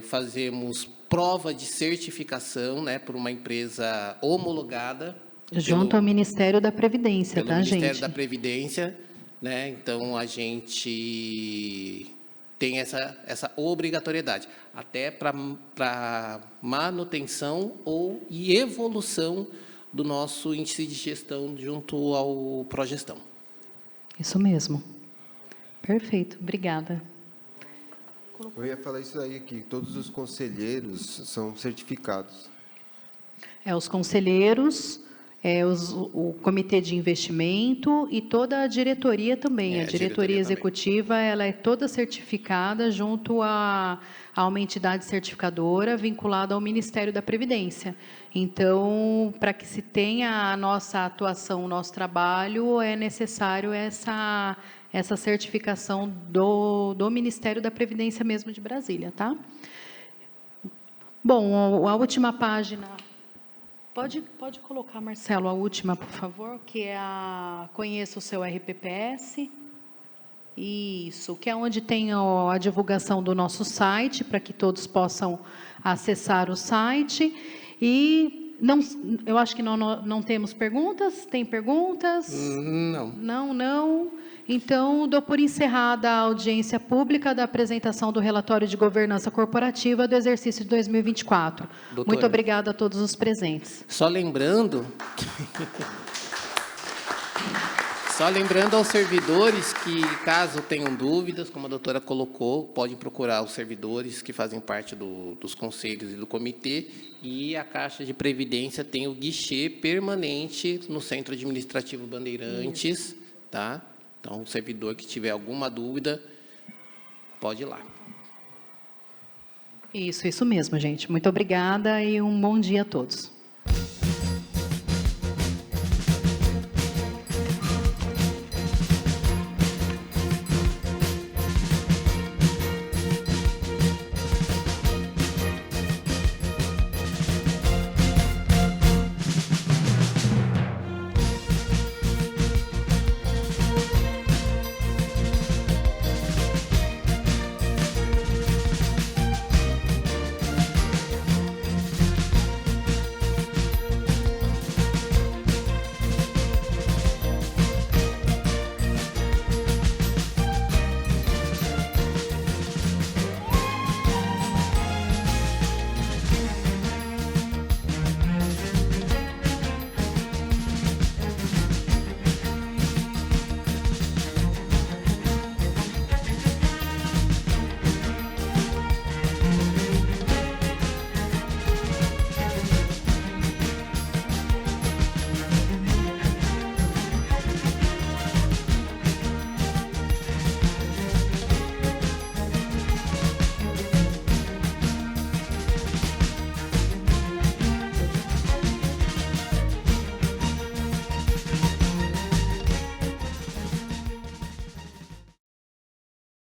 fazemos prova de certificação, né, por uma empresa homologada. Junto ao Ministério da Previdência, tá, gente? Pelo Ministério da Previdência, né? Então, a gente tem essa obrigatoriedade, até para manutenção e evolução do nosso índice de gestão junto ao Progestão. Isso mesmo. Perfeito, obrigada. Eu ia falar isso aí, que todos os conselheiros são certificados. Os conselheiros, o comitê de investimento e toda a diretoria também. A diretoria executiva, ela é toda certificada junto a uma entidade certificadora vinculada ao Ministério da Previdência. Então, para que se tenha a nossa atuação, o nosso trabalho, é necessário essa certificação do Ministério da Previdência mesmo de Brasília, tá? Bom, a última página... Pode colocar, Marcelo, a última, por favor, que é conheça o seu RPPS. Isso, que é onde tem a divulgação do nosso site, para que todos possam acessar o site. E eu acho que não temos perguntas. Tem perguntas? Não. Não. Então, dou por encerrada a audiência pública da apresentação do relatório de governança corporativa do exercício de 2024. Doutora, muito obrigada a todos os presentes. Só lembrando aos servidores que, caso tenham dúvidas, como a doutora colocou, podem procurar os servidores que fazem parte dos conselhos e do comitê, e a Caixa de Previdência tem o guichê permanente no Centro Administrativo Bandeirantes, tá? Então, o servidor que tiver alguma dúvida, pode ir lá. Isso mesmo, gente. Muito obrigada e um bom dia a todos.